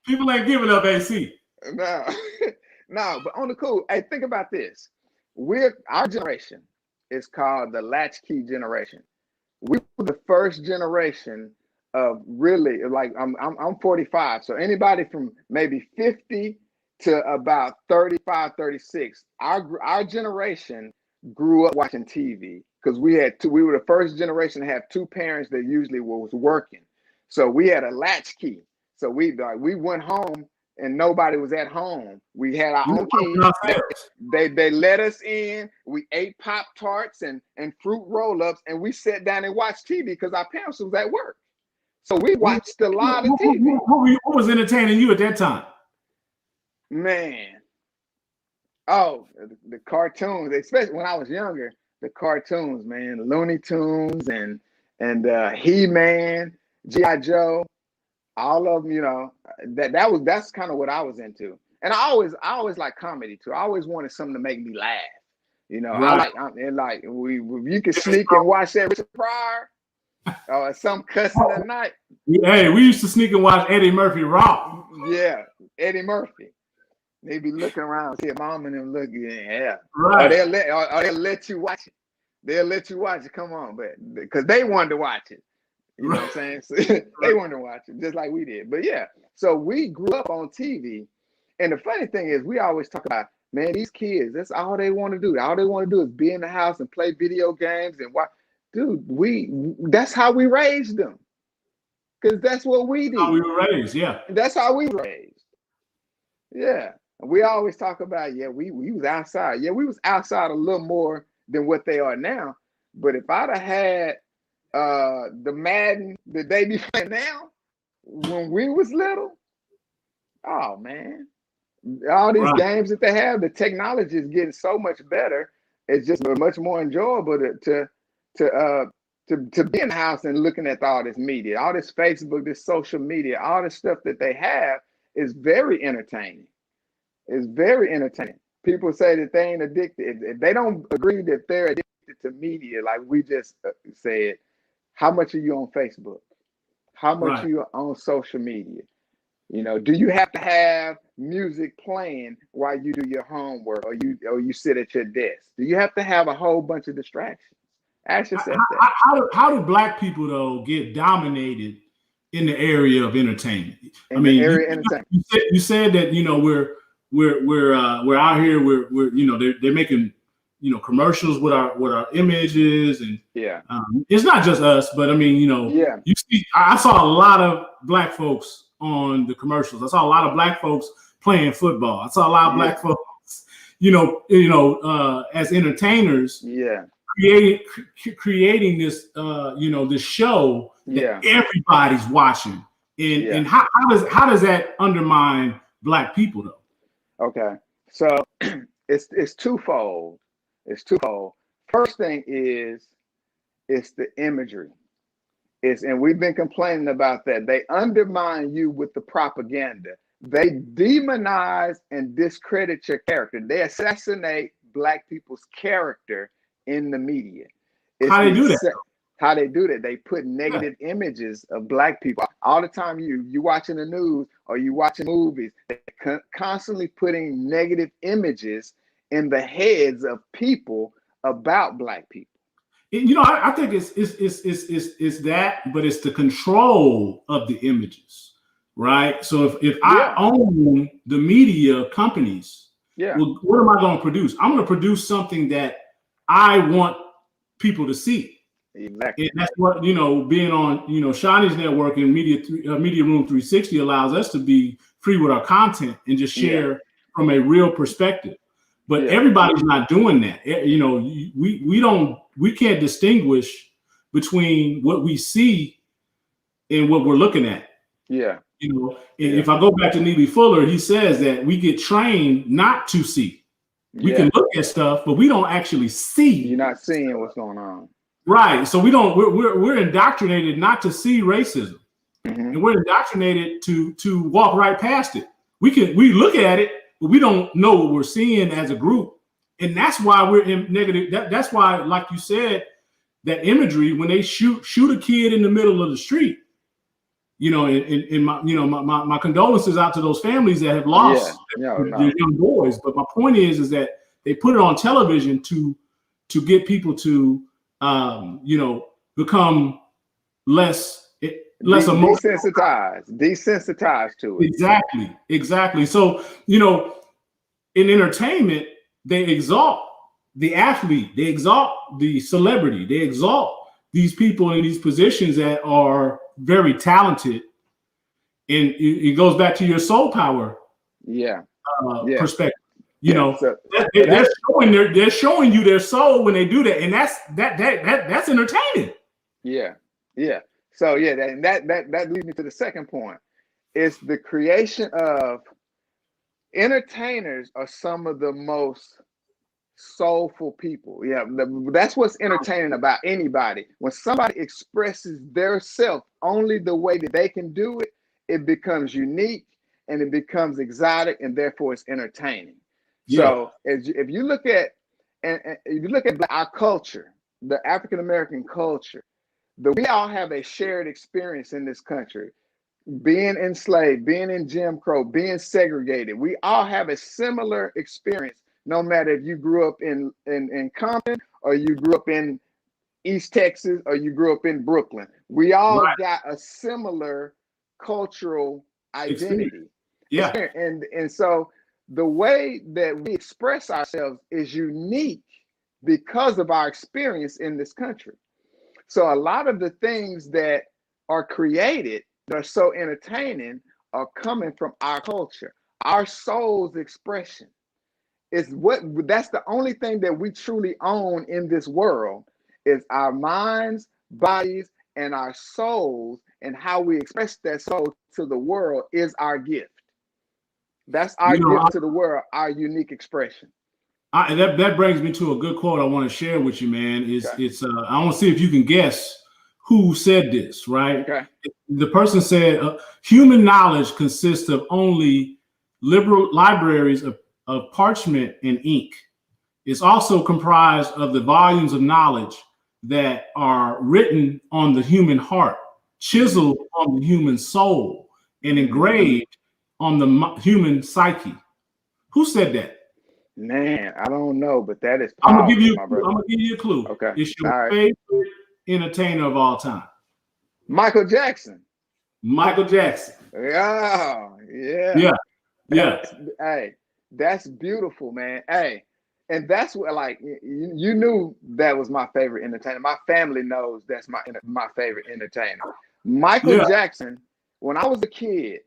People ain't giving up AC. No, but on the cool. Hey, think about this. Our generation is called the latchkey generation. We were the first generation of really, like, I'm 45. So anybody from maybe 50 to about 35, 36, our generation grew up watching TV because we were the first generation to have two parents that usually was working. So we had a latchkey. So we went home and nobody was at home. We had our own key. They let us in. We ate Pop-Tarts and fruit roll-ups, and we sat down and watched TV because our parents was at work. So we watched a lot of TV. What was entertaining you at that time? Man. Oh, the cartoons, especially when I was younger, the cartoons, man, Looney Tunes and He-Man, G.I. Joe. all of them, you know, that's kind of what I was into. And I always like comedy too. I always wanted something to make me laugh. You know, Right. You can sneak and watch that Richard Pryor or some cussing at night. Hey, we used to sneak and watch Eddie Murphy Raw. Yeah, Eddie Murphy. They be looking around, see a mom and them looking, yeah. Right. Or they'll let you watch it. They'll let you watch it. Come on, but because they wanted to watch it. You know what I'm saying? So they wanted to watch it just like we did. But yeah, so we grew up on TV. And the funny thing is, we always talk about, man, these kids, that's all they want to do. All they want to do is be in the house and play video games and watch. Dude, that's how we raised them. Because that's what we did. How we were raised, yeah. That's how we were raised. Yeah. We always talk about, yeah, we was outside. Yeah, we was outside a little more than what they are now. But if I'd have had the Madden that they be playing now, when we was little, oh man, all these games that they have, the technology is getting so much better. It's just much more enjoyable to be in the house and looking at all this media, all this Facebook, this social media, all this stuff that they have is very entertaining. It's very entertaining. People say that they ain't addicted. If they don't agree that they're addicted to media, like we just said, how much are you on Facebook? How much are you on social media? You know, do you have to have music playing while you do your homework or you sit at your desk? Do you have to have a whole bunch of distractions? Ask yourself that. How do Black people though get dominated in the area of entertainment? You said that, you know, we're out here, we're you know, they're making, you know, commercials with our images, and it's not just us, but I mean, you know, you see, I saw a lot of Black folks on the commercials. I saw a lot of Black folks playing football. I saw a lot of Black folks, you know, as entertainers, creating this, you know, this show that everybody's watching. And how does that undermine Black people though? Okay, so it's twofold. It's twofold. First thing is it's the imagery. And we've been complaining about that. They undermine you with the propaganda. They demonize and discredit your character. They assassinate Black people's character in the media. How they do that? How they do that? They put negative images of Black people all the time. You watching the news or you watching movies. They're constantly putting negative images in the heads of people about Black people. You know, I think it's that, but it's the control of the images, right? So if I own the media companies, well, what am I going to produce? I'm going to produce something that I want people to see. Exactly. And that's what, you know, being on, you know, Shawnee's network and Media Room 360 allows us to be free with our content and just share from a real perspective. But everybody's not doing that. You know, we can't distinguish between what we see and what we're looking at. Yeah. You know, if I go back to Neely Fuller, he says that we get trained not to see. We can look at stuff, but we don't actually see. You're not seeing what's going on. Right. So we're indoctrinated not to see racism. And we're indoctrinated to walk right past it. We look at it, but we don't know what we're seeing as a group. And that's why we're in negative. That's why, like you said, that imagery, when they shoot a kid in the middle of the street, you know, in my condolences out to those families that have lost their young boys. But my point is that they put it on television to get people to, you know, become less desensitized to it. Exactly. So, you know, in entertainment, they exalt the athlete, they exalt the celebrity, they exalt these people in these positions that are very talented. And it goes back to your soul power perspective. You know, so they're showing you their soul when they do that, and that's entertaining. Yeah. So that leads me to the second point. It's the creation of entertainers are some of the most soulful people. Yeah, that's what's entertaining about anybody. When somebody expresses their self only the way that they can do it, it becomes unique and it becomes exotic, and therefore it's entertaining. Yeah. So if you look at our culture, the African American culture, we all have a shared experience in this country. Being enslaved, being in Jim Crow, being segregated, we all have a similar experience. No matter if you grew up in Compton, or you grew up in East Texas, or you grew up in Brooklyn, we all got a similar cultural identity. Yeah. And so the way that we express ourselves is unique because of our experience in this country. So a lot of the things that are created that are so entertaining are coming from our culture, our soul's expression. That's the only thing that we truly own in this world, is our minds, bodies, and our souls, and how we express that soul to the world is our gift. That's our gift to the world, our unique expression. That brings me to a good quote I want to share with you, man. I want to see if you can guess who said this, right? Okay. The person said, human knowledge consists of only liberal libraries of parchment and ink. It's also comprised of the volumes of knowledge that are written on the human heart, chiseled on the human soul, and engraved on the human psyche. Who said that? Man, I don't know, but that is powerful. I'm gonna give you a clue. Okay. It's your favorite entertainer of all time. Michael Jackson. Michael Jackson. Yeah. Hey, that's beautiful, man. Hey, and that's what, like, you knew that was my favorite entertainer. My family knows that's my favorite entertainer. Michael Jackson. When I was a kid,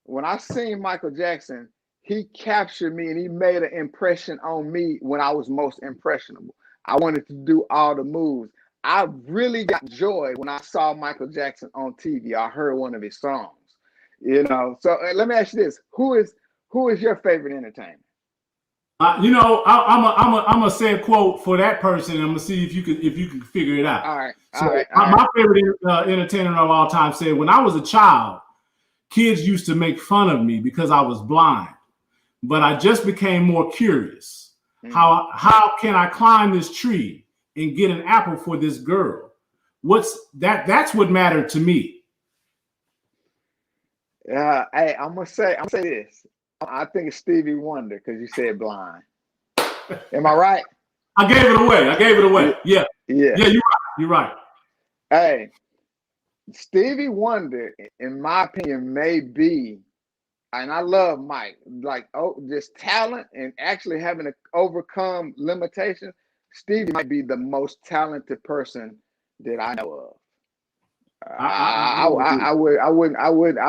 when I seen Michael Jackson, he captured me and he made an impression on me when I was most impressionable. I wanted to do all the moves. I really got joy when I saw Michael Jackson on TV. I heard one of his songs, So let me ask you this: who is your favorite entertainer? I'm gonna say a quote for that person. I'm gonna see if you can figure it out. All right. My favorite entertainer of all time said, when I was a child, kids used to make fun of me because I was blind, but I just became more curious. How can I climb this tree and get an apple for this girl? That's what mattered to me. Hey, I'm gonna say this. I think it's Stevie Wonder, because you said blind. Am I right? I gave it away. Yeah. You're right. Hey, Stevie Wonder, in my opinion, may be, and I love Mike, just talent and actually having to overcome limitations. Stevie might be the most talented person that I know of. I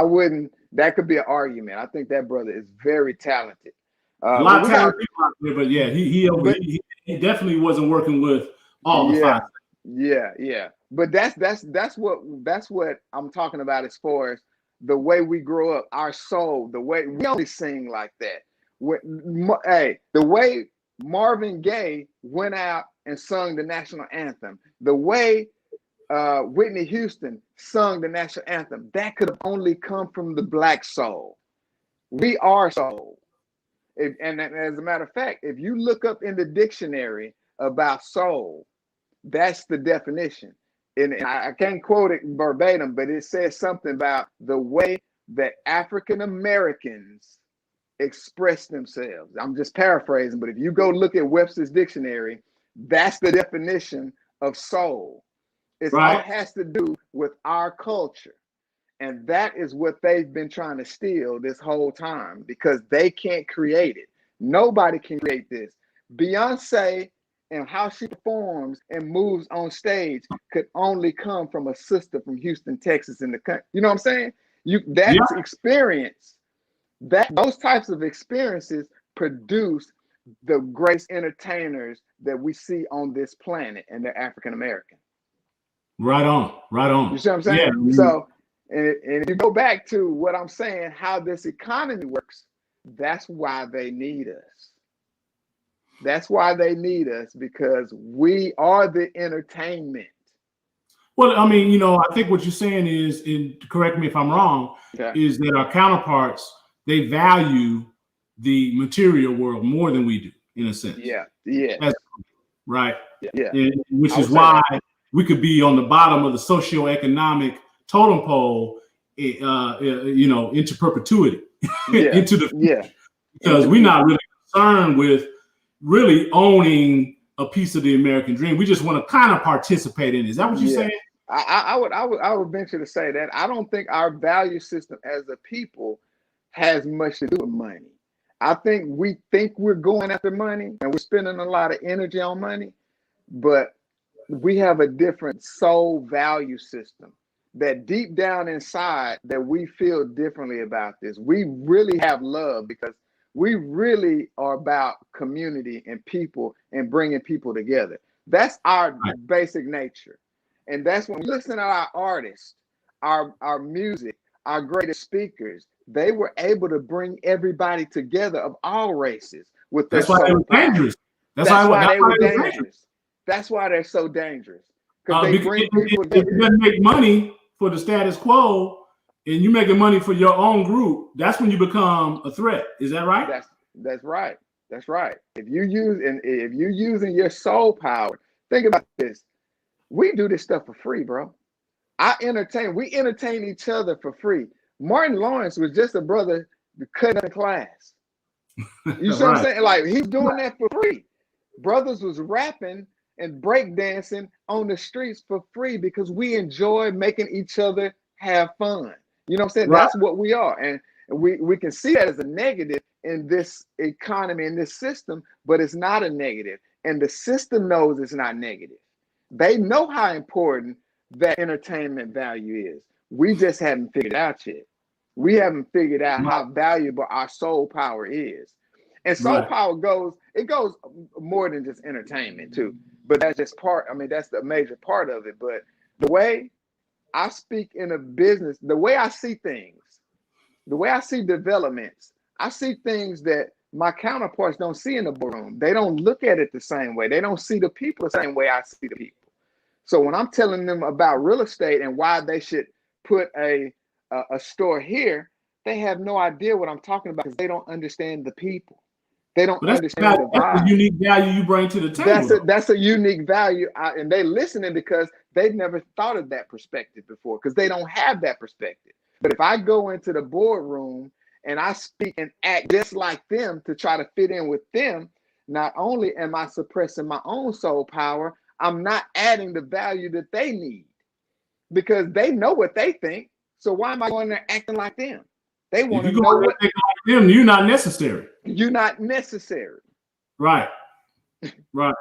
wouldn't. That could be an argument. I think that brother is very talented. A lot of talented people out there, but yeah, he definitely wasn't working with all the five. Yeah. But that's what I'm talking about as far as the way we grow up, our soul, the way we only sing like that. The way Marvin Gaye went out and sung the national anthem, the way Whitney Houston sung the national anthem, that could have only come from the Black soul. We are soul. And as a matter of fact, if you look up in the dictionary about soul, that's the definition. And I can't quote it verbatim, but it says something about the way that African Americans express themselves. I'm just paraphrasing, but if you go look at Webster's dictionary, that's the definition of soul. It all has to do with our culture. And that is what they've been trying to steal this whole time, because they can't create it. Nobody can create this. Beyonce and how she performs and moves on stage could only come from a sister from Houston, Texas, in the country. You know what I'm saying? Experience, those types of experiences produce the greatest entertainers that we see on this planet, and they're African American. Right on. You see what I'm saying? Yeah. So, and if you go back to what I'm saying, how this economy works, that's why they need us. That's why they need us, because we are the entertainment. Well, I mean, I think what you're saying is, and correct me if I'm wrong, is that our counterparts, they value the material world more than we do, in a sense. Yeah. That's right. Yeah. And which is why we could be on the bottom of the socioeconomic totem pole, into perpetuity, into the future. Because we're not really concerned with really owning a piece of the American dream. We just want to kind of participate in it. Is that what you're saying? I would venture to say that I don't think our value system as a people has much to do with money. I think we're going after money and we're spending a lot of energy on money, but we have a different soul value system that deep down inside that we feel differently about this. We really have love because we really are about community and people and bringing people together. That's our basic nature. And that's when we listen to our artists, our music, our greatest speakers, they were able to bring everybody together of all races with their soul. That's why they were dangerous. That's why they were dangerous. That's why they're so dangerous. Because they bring people together. If you doesn't make money for the status quo and you're making money for your own group, that's when you become a threat. Is that right? That's right. That's right. If you're using your soul power, think about this. We do this stuff for free, bro. We entertain each other for free. Martin Lawrence was just a brother cut in class. You see what I'm saying? Like, he's doing that for free. Brothers was rapping and breakdancing on the streets for free because we enjoy making each other have fun. You know what I'm saying? That's what we are. And we can see that as a negative in this economy, in this system, but it's not a negative. And the system knows it's not negative. They know how important that entertainment value is. We just haven't figured it out yet. We haven't figured out how valuable our soul power is. And soul power goes more than just entertainment too. But that's just that's the major part of it. But the way I speak in a business, the way I see things, the way I see developments, I see things that my counterparts don't see in the boardroom. They don't look at it the same way. They don't see the people the same way I see the people. So when I'm telling them about real estate and why they should put a store here, they have no idea what I'm talking about because they don't understand the people. They don't understand the vibe. That's the unique value you bring to the table. That's a unique value, and they listening because they've never thought of that perspective before because they don't have that perspective. But if I go into the boardroom and I speak and act just like them to try to fit in with them, not only am I suppressing my own soul power, I'm not adding the value that they need because they know what they think. So why am I going there acting like them? They want to know what like them. You're not necessary. You're not necessary. Right. Right.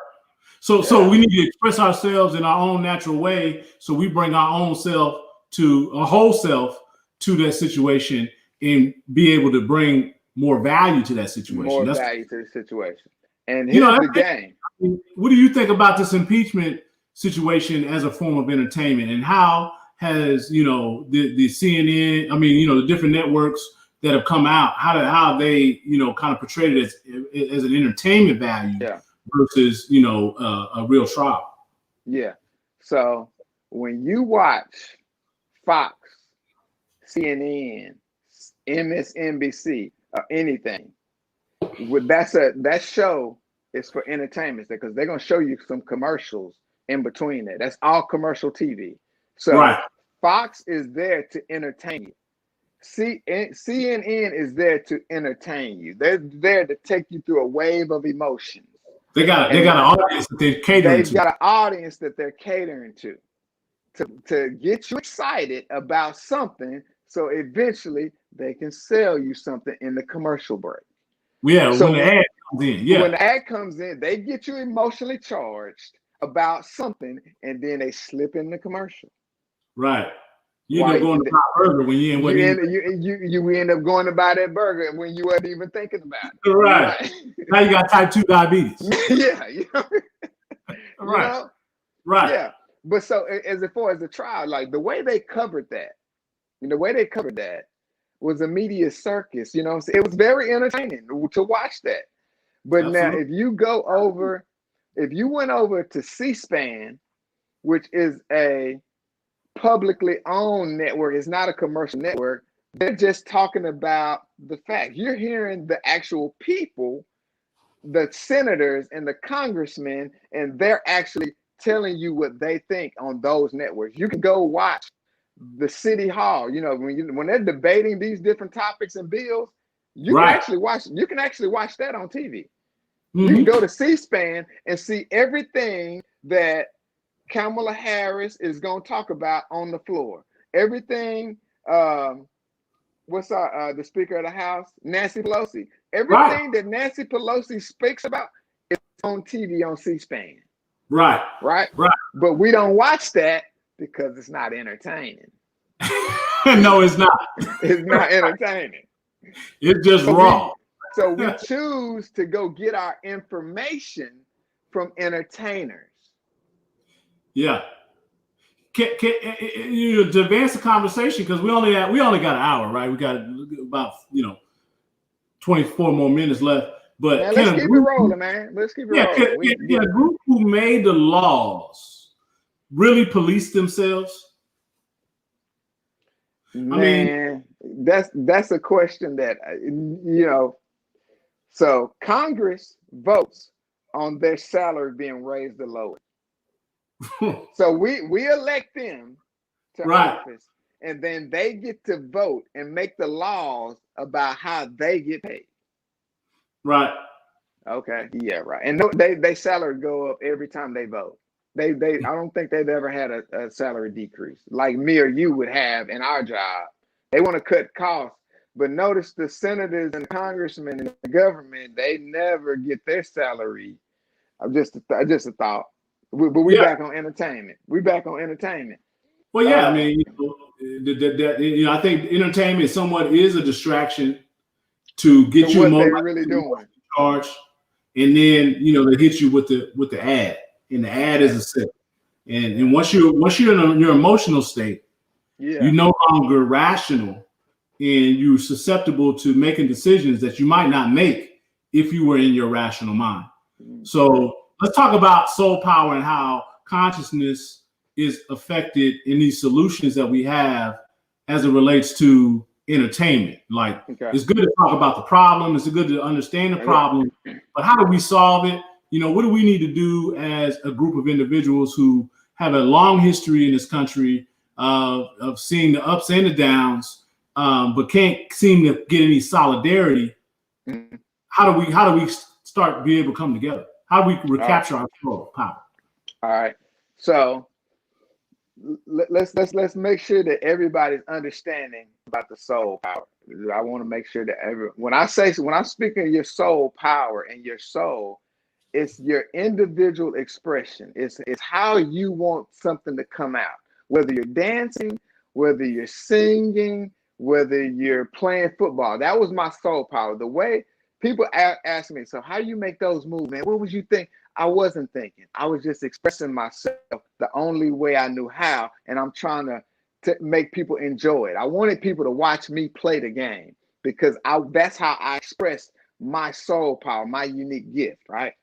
So we need to express ourselves in our own natural way. So we bring our own self to a whole self to that situation and be able to bring more value to that situation. More value to the situation. And here's the game. What do you think about this impeachment situation as a form of entertainment, and how has the CNN, the different networks that have come out, how they kind of portrayed it as an entertainment value versus a real trial? Yeah. So when you watch Fox, CNN, MSNBC, or anything, that show is for entertainment because they're gonna show you some commercials in between that. That's all commercial TV. So Fox is there to entertain you. CNN is there to entertain you. They're there to take you through a wave of emotions. They got an audience that they're catering to. They've got an audience that they're catering to get you excited about something, so eventually they can sell you something in the commercial break. Yeah, so when the ad comes in, when the ad comes in, they get you emotionally charged about something, and then they slip in the commercial. Right. You end up going to buy a burger when you end up going to buy that burger when you weren't even thinking about it. Right. Now you got type 2 diabetes. Yeah. Right. Right. Yeah. But so as far as the trial, like the way they covered that, was a media circus. It was very entertaining to watch that. But now if you went over to C-SPAN, which is a publicly owned network. It's not a commercial network. They're just talking about the fact. You're hearing the actual people, the senators and the congressmen, and they're actually telling you what they think on those networks. You can go watch the city hall. You know, when they're debating these different topics and bills, you can actually watch. You can actually watch that on TV. You can go to C-SPAN and see everything that Kamala Harris is going to talk about on the floor. Everything. What's the Speaker of the House, Nancy Pelosi. Everything that Nancy Pelosi speaks about is on TV on C-SPAN. Right. But we don't watch that because it's not entertaining. No, it's not. It's not entertaining. It's just wrong. So we choose to go get our information from entertainers. Yeah. To advance the conversation, because we only got an hour, right? We got about 24 more minutes left. But man, let's keep it rolling, man. Let's keep it rolling. Can a group who made the laws really police themselves? Man, that's a question that So Congress votes on their salary being raised the lowest. So we elect them to office, and then they get to vote and make the laws about how they get paid. Right. Okay. Yeah. Right. And they salary go up every time they vote. They I don't think they've ever had a salary decrease like me or you would have in our job. They want to cut costs, but notice the senators and congressmen and the government, they never get their salary. Just a thought. But we back on entertainment. Well, yeah, I mean, I think entertainment somewhat is a distraction to get you more really doing charge, and then they hit you with the ad, and the ad is a set. And once you're in your emotional state, you're no longer rational, and you're susceptible to making decisions that you might not make if you were in your rational mind. So let's talk about soul power and how consciousness is affected in these solutions that we have as it relates to entertainment. Like, it's good to talk about the problem. It's good to understand the problem, but how do we solve it? What do we need to do as a group of individuals who have a long history in this country of seeing the ups and the downs, but can't seem to get any solidarity? How do we start be able to come together? How do we recapture our soul power? All right. So let's make sure that everybody's understanding about the soul power. I want to make sure that when I speak of your soul power and your soul, it's your individual expression. It's how you want something to come out. Whether you're dancing, whether you're singing, whether you're playing football. That was my soul power. The way people ask me, so how you make those moves, man? What would you think? I wasn't thinking. I was just expressing myself the only way I knew how, and I'm trying to make people enjoy it. I wanted people to watch me play the game because that's how I express my soul power, my unique gift, right?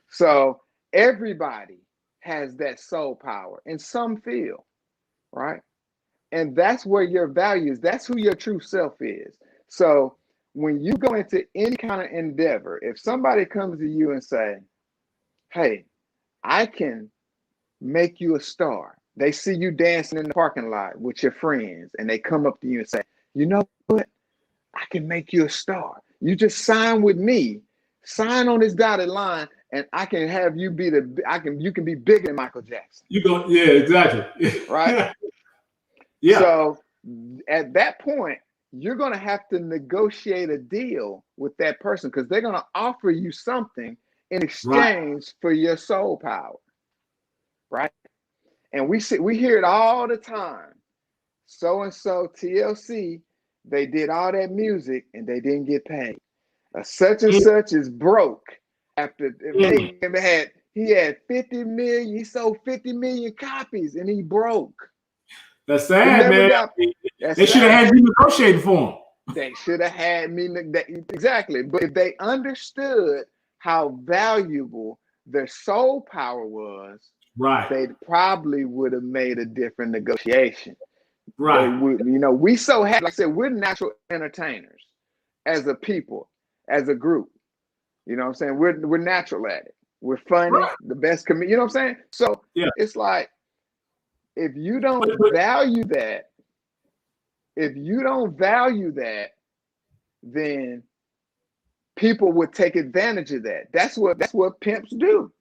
So everybody has that soul power in some field, right? And that's where your values, that's who your true self is. So when you go into any kind of endeavor, if somebody comes to you and say, hey, I can make you a star. They see you dancing in the parking lot with your friends and they come up to you and say, you know what? I can make you a star. You just sign with me, sign on this dotted line, and I can have you you can be bigger than Michael Jackson. Yeah, exactly. Right? Yeah. So at that point, you're going to have to negotiate a deal with that person because they're going to offer you something in exchange for your soul power, right? And we hear it all the time. So-and-so TLC, they did all that music and they didn't get paid. Such and such is broke after he had 50 million, he sold 50 million copies and he broke. That's sad, man. They should have had you negotiating for him. They should have had me. Exactly. But if they understood how valuable their soul power was, Right. they probably would have made a different negotiation. Right. We so happy. Like I said, we're natural entertainers as a people, as a group. You know what I'm saying? We're natural at it. We're funny, Right. the best comedian. You know what I'm saying? So Yeah. it's like, if you don't value that, then people would take advantage of that. That's what pimps do.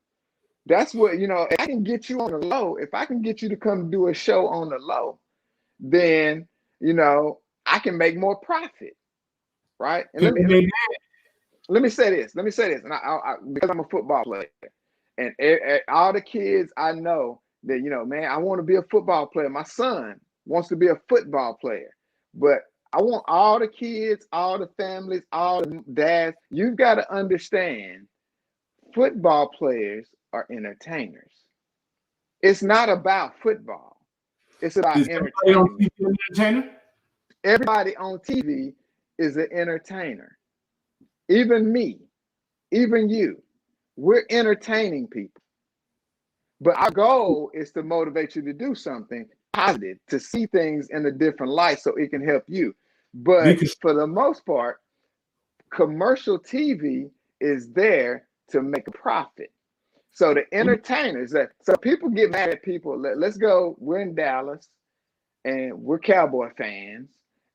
That's what, if I can get you on the low, if I can get you to come do a show on the low, then, I can make more profit. Right? And let me say this. And I because I'm a football player, and all the kids I know that, man, I want to be a football player. My son wants to be a football player, but I want all the kids, all the families, all the dads. You've got to understand, football players are entertainers. It's not about football. It's about entertainment. Everybody on TV is an entertainer. Even me, even you, we're entertaining people. But our goal is to motivate you to do something positive, to see things in a different light so it can help you. But for the most part, commercial TV is there to make a profit. So the entertainers, so people get mad at people. Let's go, we're in Dallas and we're Cowboy fans,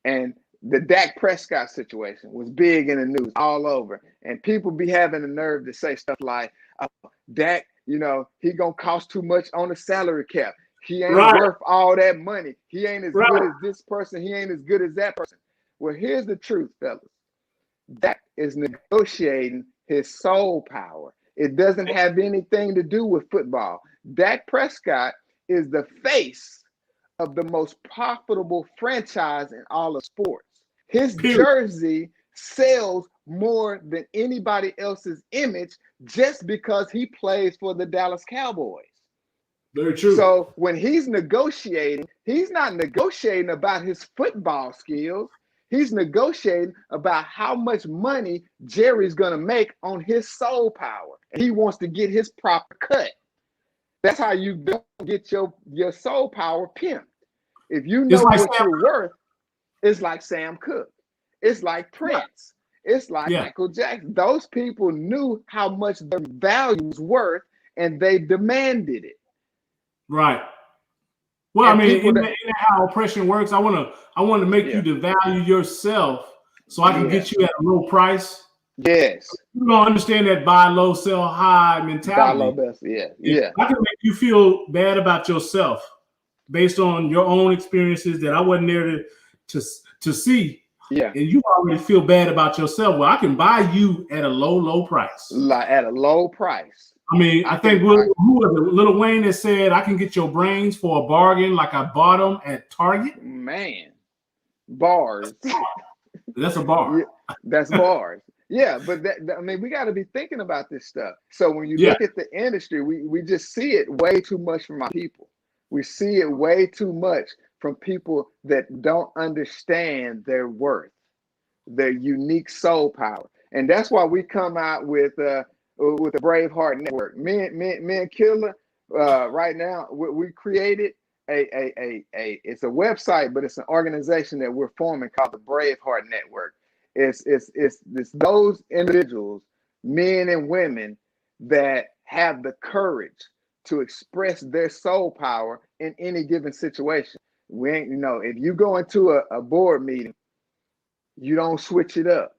and the Dak Prescott situation was big in the news all over. And people be having the nerve to say stuff like, Dak, he gonna cost too much on the salary cap. He ain't worth all that money. He ain't as good as this person. He ain't as good as that person. Well, here's the truth, fellas. Dak is negotiating his soul power. It doesn't have anything to do with football. Dak Prescott is the face of the most profitable franchise in all of sports. His jersey sells more than anybody else's image just because he plays for the Dallas Cowboys. Very true. So when he's negotiating, he's not negotiating about his football skills. He's negotiating about how much money Jerry's going to make on his soul power. And he wants to get his proper cut. That's how you don't get your soul power pimped. If you know what you're worth, it's like Sam Cooke. It's like Prince. It's like Michael Jackson. Those people knew how much their value was worth, and they demanded it. Right. Well, and isn't that how oppression works? I want to make you to value yourself so I can get you at a low price. Yes. You don't understand that buy low, sell high mentality. Buy low, best. Yeah. I can make you feel bad about yourself based on your own experiences that I wasn't there to see. Yeah. And you already feel bad about yourself. Well, I can buy you at a low price. Like at a low price. I think who was it? Lil Wayne that said, I can get your brains for a bargain like I bought them at Target. Man, bars. That's a bar. Yeah, that's bars. Yeah, but we got to be thinking about this stuff. So when you look at the industry, we just see it way too much from our people. We see it way too much from people that don't understand their worth, their unique soul power. And that's why we come out with the Braveheart Network. Me and Killa, right now, we created it's a website, but it's an organization that we're forming called the Braveheart Network. It's those individuals, men and women, that have the courage to express their soul power in any given situation. If you go into a board meeting, you don't switch it up.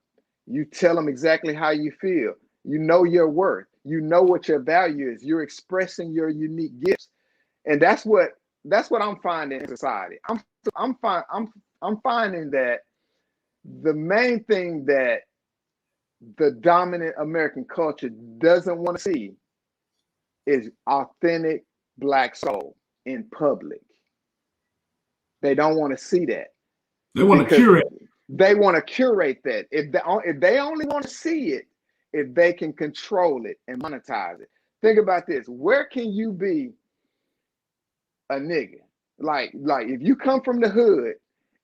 You tell them exactly how you feel. You know your worth. You know what your value is. You're expressing your unique gifts, and that's what I'm finding in society. I'm finding that the main thing that the dominant American culture doesn't want to see is authentic Black soul in public. They don't want to see that. They want to curate. They want to curate that. If they only want to see it, if they can control it and monetize it. Think about this. Where can you be a nigga? Like if you come from the hood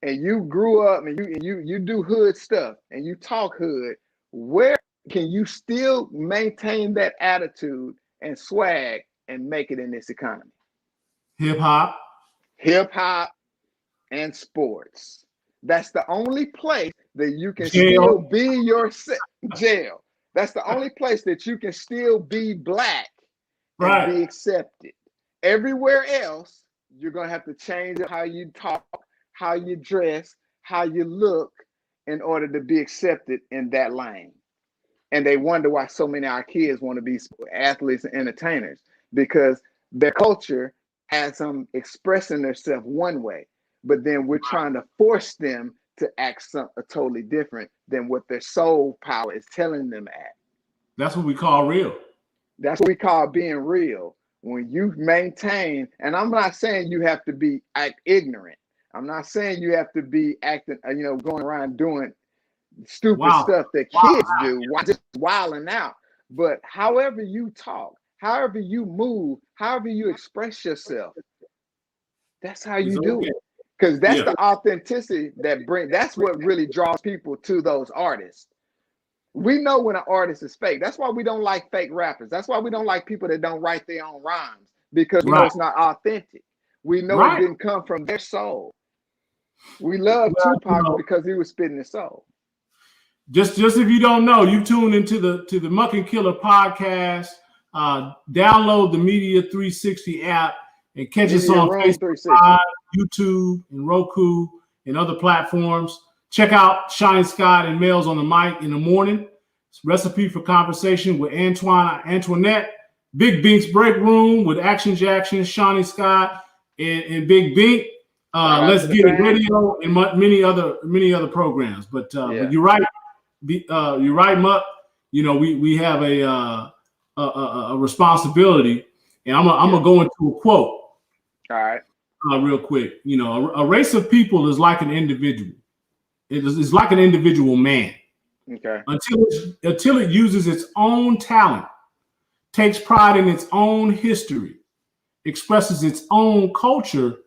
and you grew up and you do hood stuff and you talk hood, where can you still maintain that attitude and swag and make it in this economy? Hip hop. Hip hop and sports. That's the only place that you can Jail. still be yourself. Jail. That's the only place that you can still be black and Right. be accepted. Everywhere else, you're going to have to change how you talk, how you dress, how you look in order to be accepted in that lane. And they wonder why so many of our kids want to be athletes and entertainers, because their culture has them expressing themselves one way, but then we're trying to force them to act totally different than what their soul power is telling them at. That's what we call real. That's what we call being real. When you maintain, and I'm not saying you have to be ignorant. I'm not saying you have to be acting, going around doing stupid stuff that kids do, just wilding out. But however you talk, however you move, however you express yourself, that's how you do it. Because that's the authenticity that's what really draws people to those artists. We know when an artist is fake. That's why we don't like fake rappers. That's why we don't like people that don't write their own rhymes, because we know it's not authentic. We know it didn't come from their soul. We love Tupac because he was spitting his soul. Just if you don't know, you tune into the Muck and Killa podcast. Download the Media 360 app and catch us on Facebook, YouTube, and Roku, and other platforms. Check out Shiny Scott and Males on the Mic in the morning. It's Recipe for Conversation with Antoinette. Big Bink's Break Room with Action Jackson, Shiny Scott, and Big Bink. Let's Get It Radio and many other programs. But you're right. You're right, Muck. We have a responsibility, and I'm gonna go into a quote. All right. Real quick. A race of people is like an individual. It's like an individual man. Okay. Until it uses its own talent, takes pride in its own history, expresses its own culture,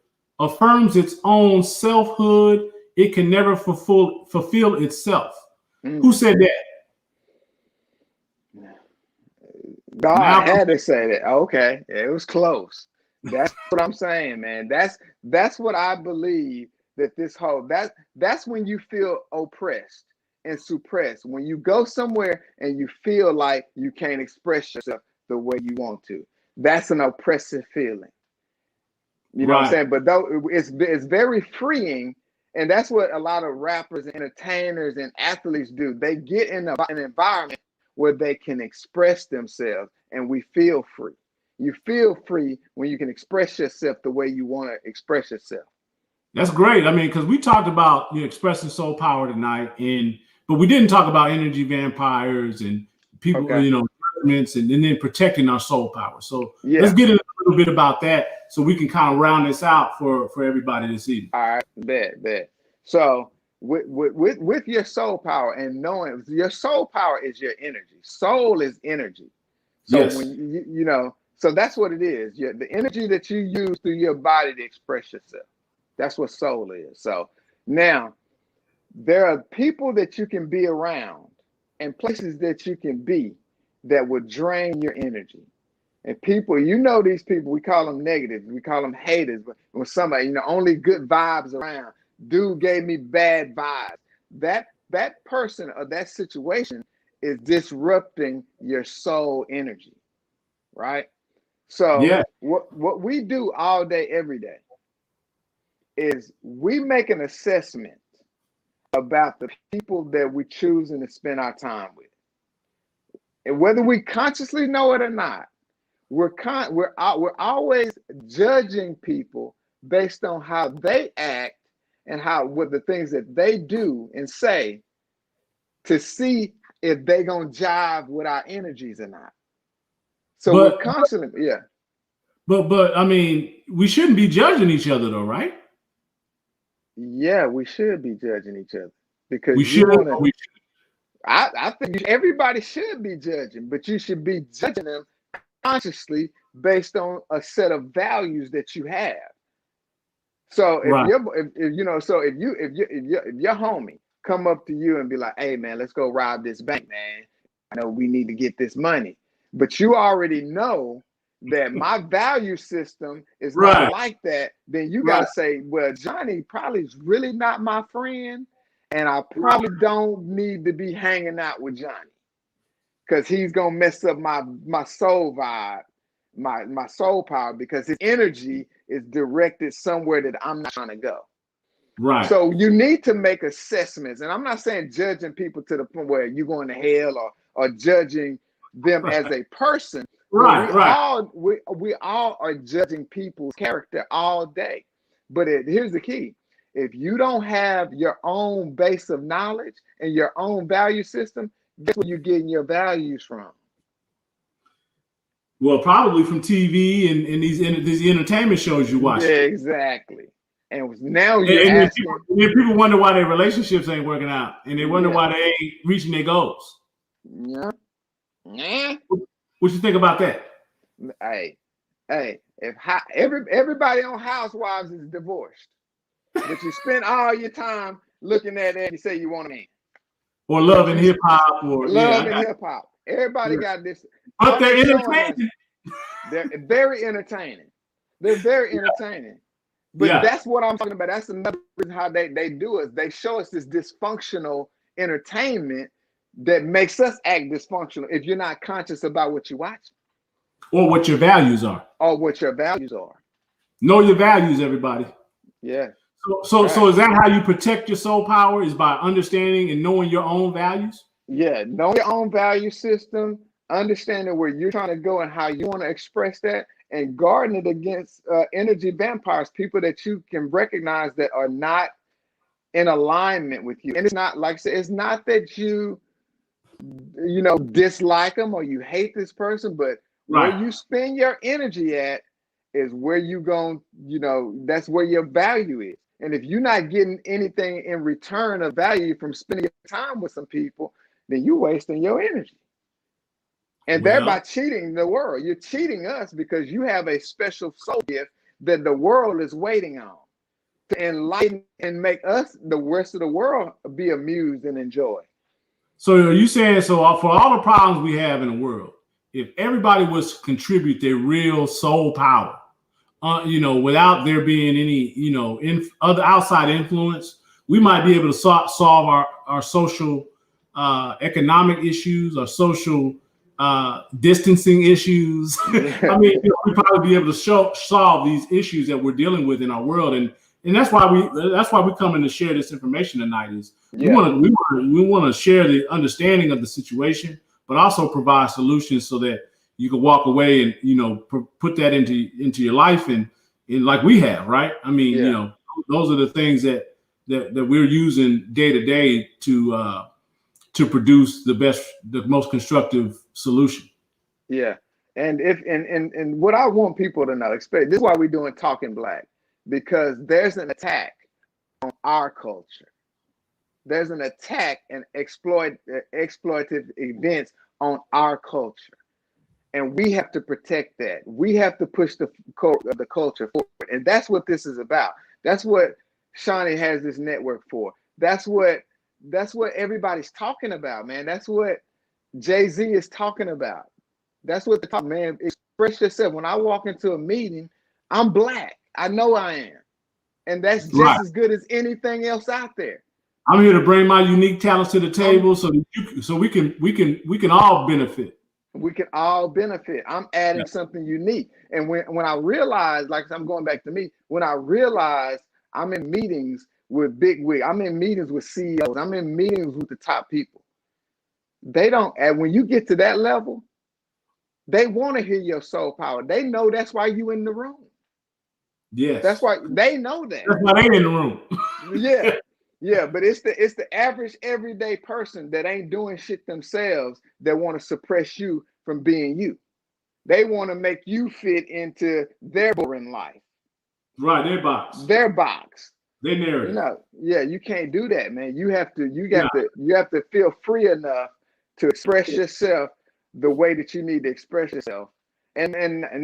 affirms its own selfhood, it can never fulfill itself. Who said that? God had to say that. Okay, it was close. That's what I'm saying, man. That's what I believe, that that's when you feel oppressed and suppressed. When you go somewhere and you feel like you can't express yourself the way you want to. That's an oppressive feeling. You know what I'm saying? But though it's very freeing. And that's what a lot of rappers, entertainers, and athletes do. They get in an environment where they can express themselves, and we feel free. You feel free when you can express yourself the way you want to express yourself. That's great. I mean, because we talked about expressing soul power tonight, but we didn't talk about energy vampires and people, and then protecting our soul power. So let's get a little bit about that, so we can kind of round this out for everybody this evening. All right, bet. So with your soul power, and knowing your soul power is your energy. Soul is energy. So when so that's what it is. The energy that you use through your body to express yourself. That's what soul is. So now there are people that you can be around and places that you can be that will drain your energy. And people, these people, we call them negative. We call them haters. But when somebody, only good vibes around. Dude gave me bad vibes. That person or that situation is disrupting your soul energy, right? So what we do all day, every day, is we make an assessment about the people that we're choosing to spend our time with. And whether we consciously know it or not, we're always judging people based on how they act and what the things that they do and say, to see if they're gonna jive with our energies or not. So we're constantly, But I mean, we shouldn't be judging each other, though, right? Yeah, we should be judging each other, because I think everybody should be judging, but you should be judging them consciously based on a set of values that you have. So if your homie come up to you and be like, "Hey man, let's go rob this bank, man. I know we need to get this money," but you already know that my value system is Right. not like that, then you got to say, well, Johnny probably is really not my friend, and I probably don't need to be hanging out with Johnny because he's gonna mess up my soul vibe, my soul power, because his energy is directed somewhere that I'm not trying to go. Right. So you need to make assessments, and I'm not saying judging people to the point where you're going to hell or judging them as a person. Right. We all are judging people's character all day. But here's the key: if you don't have your own base of knowledge and your own value system, guess where you're getting your values from? Well, probably from TV and these entertainment shows you watch. Yeah, exactly. And now you're and asking. people wonder why their relationships ain't working out, and they wonder why they ain't reaching their goals. Yeah. What you think about that? Hey, if everybody on Housewives is divorced, but you spend all your time looking at it and you say you want a man. Or love and hip hop, or hip hop. Everybody got this. But they're entertaining. They're very entertaining. They're very entertaining. But that's what I'm talking about. That's another reason how they do it. They show us this dysfunctional entertainment that makes us act dysfunctional if you're not conscious about what you watch. Or what your values are. Know your values, everybody. Yeah. So is that how you protect your soul power? Is by understanding and knowing your own values? Yeah, know your own value system, understanding where you're trying to go and how you want to express that, and guarding it against energy vampires, people that you can recognize that are not in alignment with you. And it's not, like I said, it's not that you dislike them or you hate this person, but where you spend your energy at is where you going, that's where your value is. And if you're not getting anything in return of value from spending your time with some people, then you're wasting your energy. And thereby cheating the world. You're cheating us because you have a special soul gift that the world is waiting on to enlighten and make us, the rest of the world, be amused and enjoy. So are you saying, for all the problems we have in the world, if everybody was to contribute their real soul power, without there being any, other outside influence, we might be able to solve our social, economic issues, our social distancing issues. I mean, we probably be able to solve these issues that we're dealing with in our world, and that's why we come in to share this information tonight. Is we want to share the understanding of the situation, but also provide solutions so that you can walk away and put that into your life and like we have, right? I mean, those are the things that we're using day to day to produce the most constructive solution. Yeah, and what I want people to know, this is why we're doing Talking Black, because there's an attack on our culture. There's an attack and exploitative events on our culture. And we have to protect that. We have to push the culture forward. And that's what this is about. That's what Shawnee has this network for. That's what everybody's talking about, man. That's what Jay-Z is talking about. That's what the talk, man. Express yourself. When I walk into a meeting, I'm Black. I know I am. And that's just as good as anything else out there. I'm here to bring my unique talents to the table so we can all benefit. We can all benefit. I'm adding something unique. And when I realize, like I'm going back to me, when I realize I'm in meetings with big wig, I'm in meetings with CEOs, I'm in meetings with the top people. They don't, and when you get to that level, they want to hear your soul power. They know that's why you in the room. Yes. That's why they know that. That's why they in the room. Yeah. Yeah, but it's the average everyday person that ain't doing shit themselves that want to suppress you from being you. They want to make you fit into their boring life. Right, their box. Their box. Their narrative. You can't do that, man. You have to feel free enough to express yourself the way that you need to express yourself. And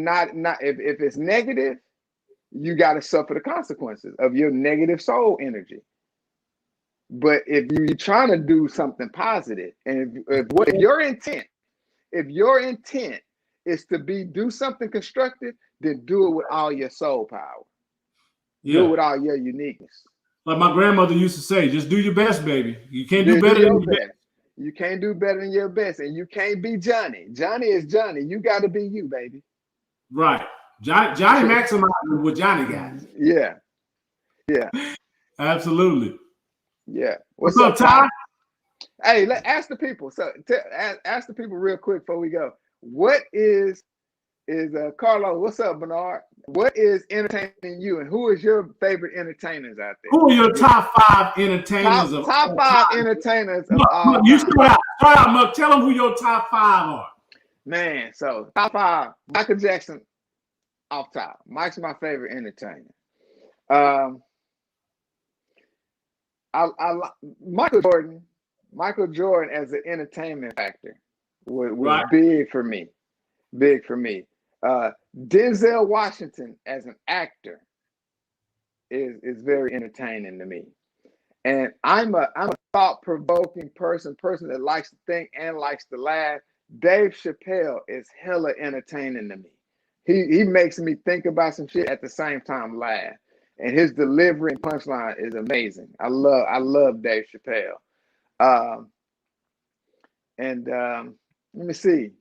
not if it's negative, you got to suffer the consequences of your negative soul energy. But if you're trying to do something positive, and if your intent is to do something constructive, then do it with all your soul power. Yeah. Do it with all your uniqueness. Like my grandmother used to say, just do your best, baby. You can't do better than your best. You can't do better than your best, and you can't be Johnny. Johnny is Johnny. You got to be you, baby. Right. Johnny maximizes what Johnny got. Yeah. Yeah. Absolutely. Yeah. What's up, Ty? Hey, ask the people. So ask the people real quick before we go. What is Carlo? What's up, Bernard? What is entertaining you, and who is your favorite entertainers out there? Who are your top 5 entertainers top 5 entertainers of all time? You start out, Muck. Tell them who your top 5 are. Man, so top 5, Michael Jackson off top. Mike's my favorite entertainer. Michael Jordan as an entertainment factor was right. big for me. Big for me. Denzel Washington as an actor is very entertaining to me. And I'm a thought-provoking person that likes to think and likes to laugh. Dave Chappelle is hella entertaining to me. He makes me think about some shit at the same time laugh. And his delivery and punchline is amazing. I love Dave Chappelle. Let me see.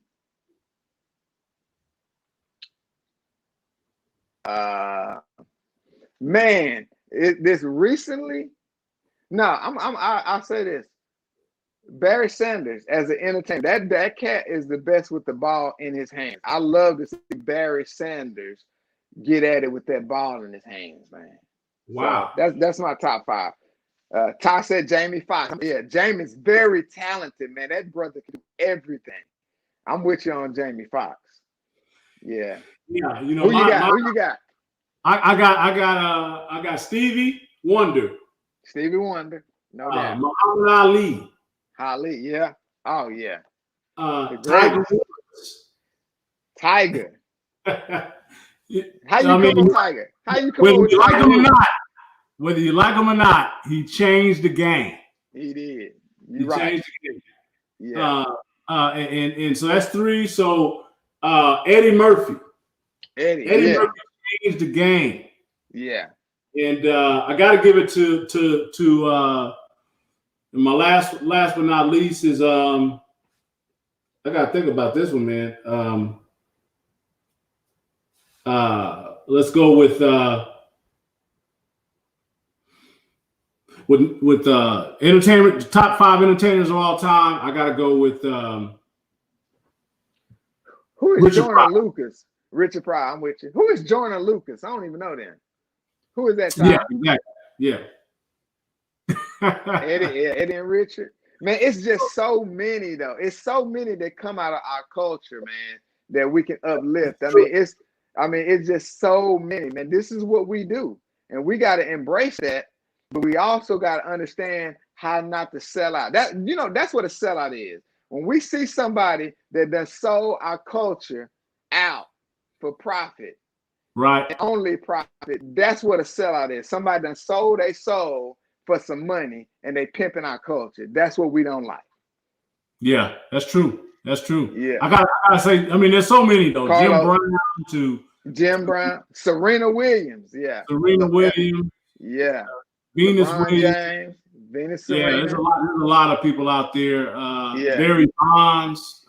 This recently. No, I'll say this. Barry Sanders as an entertainer. That cat is the best with the ball in his hands. I love to see Barry Sanders get at it with that ball in his hands, man. Wow. So that's my top 5. Ty said Jamie Foxx. Yeah, Jamie's very talented, man. That brother can do everything. I'm with you on Jamie Foxx. Yeah. Yeah. You know, who you got? I got Stevie Wonder. Stevie Wonder. No doubt. Muhammad Ali. Ali, yeah. Oh yeah. Tiger Woods. Tiger. How you come on Tiger? How you come on with Tiger? Whether you like him or not, he changed the game. He did. He changed the game. Yeah. And so that's 3. So Eddie Murphy. Eddie Murphy changed the game. Yeah. And I got to give it to my last but not least is I got to think about this one, man. Let's go with entertainment, top 5 entertainers of all time. I got to go with who is Jordan Lucas? Richard Pryor, I'm with you. Who is Jordan Lucas? I don't even know them. Who is that? Time? Yeah, exactly. Yeah. Eddie and Richard. Man, it's just so many though. It's so many that come out of our culture, man, that we can uplift. It's just so many, man. This is what we do, and we got to embrace that. But we also got to understand how not to sell out. That's what a sellout is. When we see somebody that done sold our culture out for profit, right, and only profit, that's what a sellout is. Somebody done sold their soul for some money and they pimping our culture. That's what we don't like. Yeah, that's true. That's true. Yeah. I gotta say, there's so many though. Carlos, Jim Brown, Serena Williams. Yeah. Serena Williams. Yeah. Venus LeBron Williams. James, Venus Yeah, Serena. there's a lot of people out there. Barry Bonds.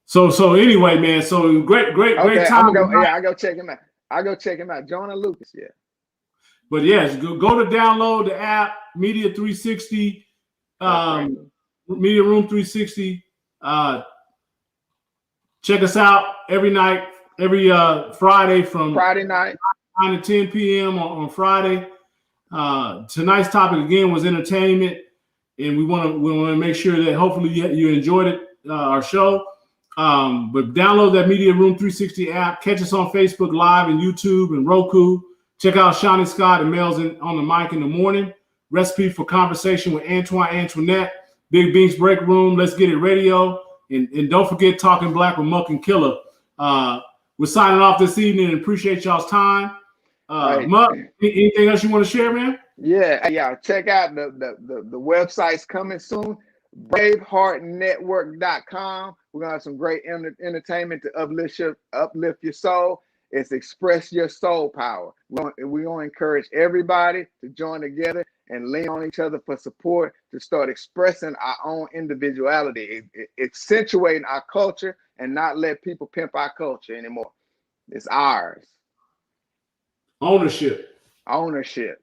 So anyway, man. So great time. I go check him out. Jordan Lucas. Yeah. But yes, go to download the app, Media 360, Media Room 360. Check us out every night, every Friday from Friday night 9 to 10 p.m. on Friday. Tonight's topic again was entertainment, and we want to make sure that hopefully you enjoyed it, our show. But download that Media Room 360 app. Catch us on Facebook Live and YouTube and Roku. Check out Shawnee Scott and Mel's on the mic in the morning. Recipe for Conversation with Antoinette. Big Bink's Break Room. Let's Get It Radio. And don't forget Talking Black with Muck and Killa. We're signing off this evening and appreciate y'all's time. Muck, anything else you want to share, man? Yeah. Check out the website's coming soon. BraveheartNetwork.com. We're gonna have some great entertainment to uplift your soul. It's express your soul power. We're gonna encourage everybody to join together and lean on each other for support to start expressing our own individuality, accentuating our culture, and not let people pimp our culture anymore. It's ours. Ownership.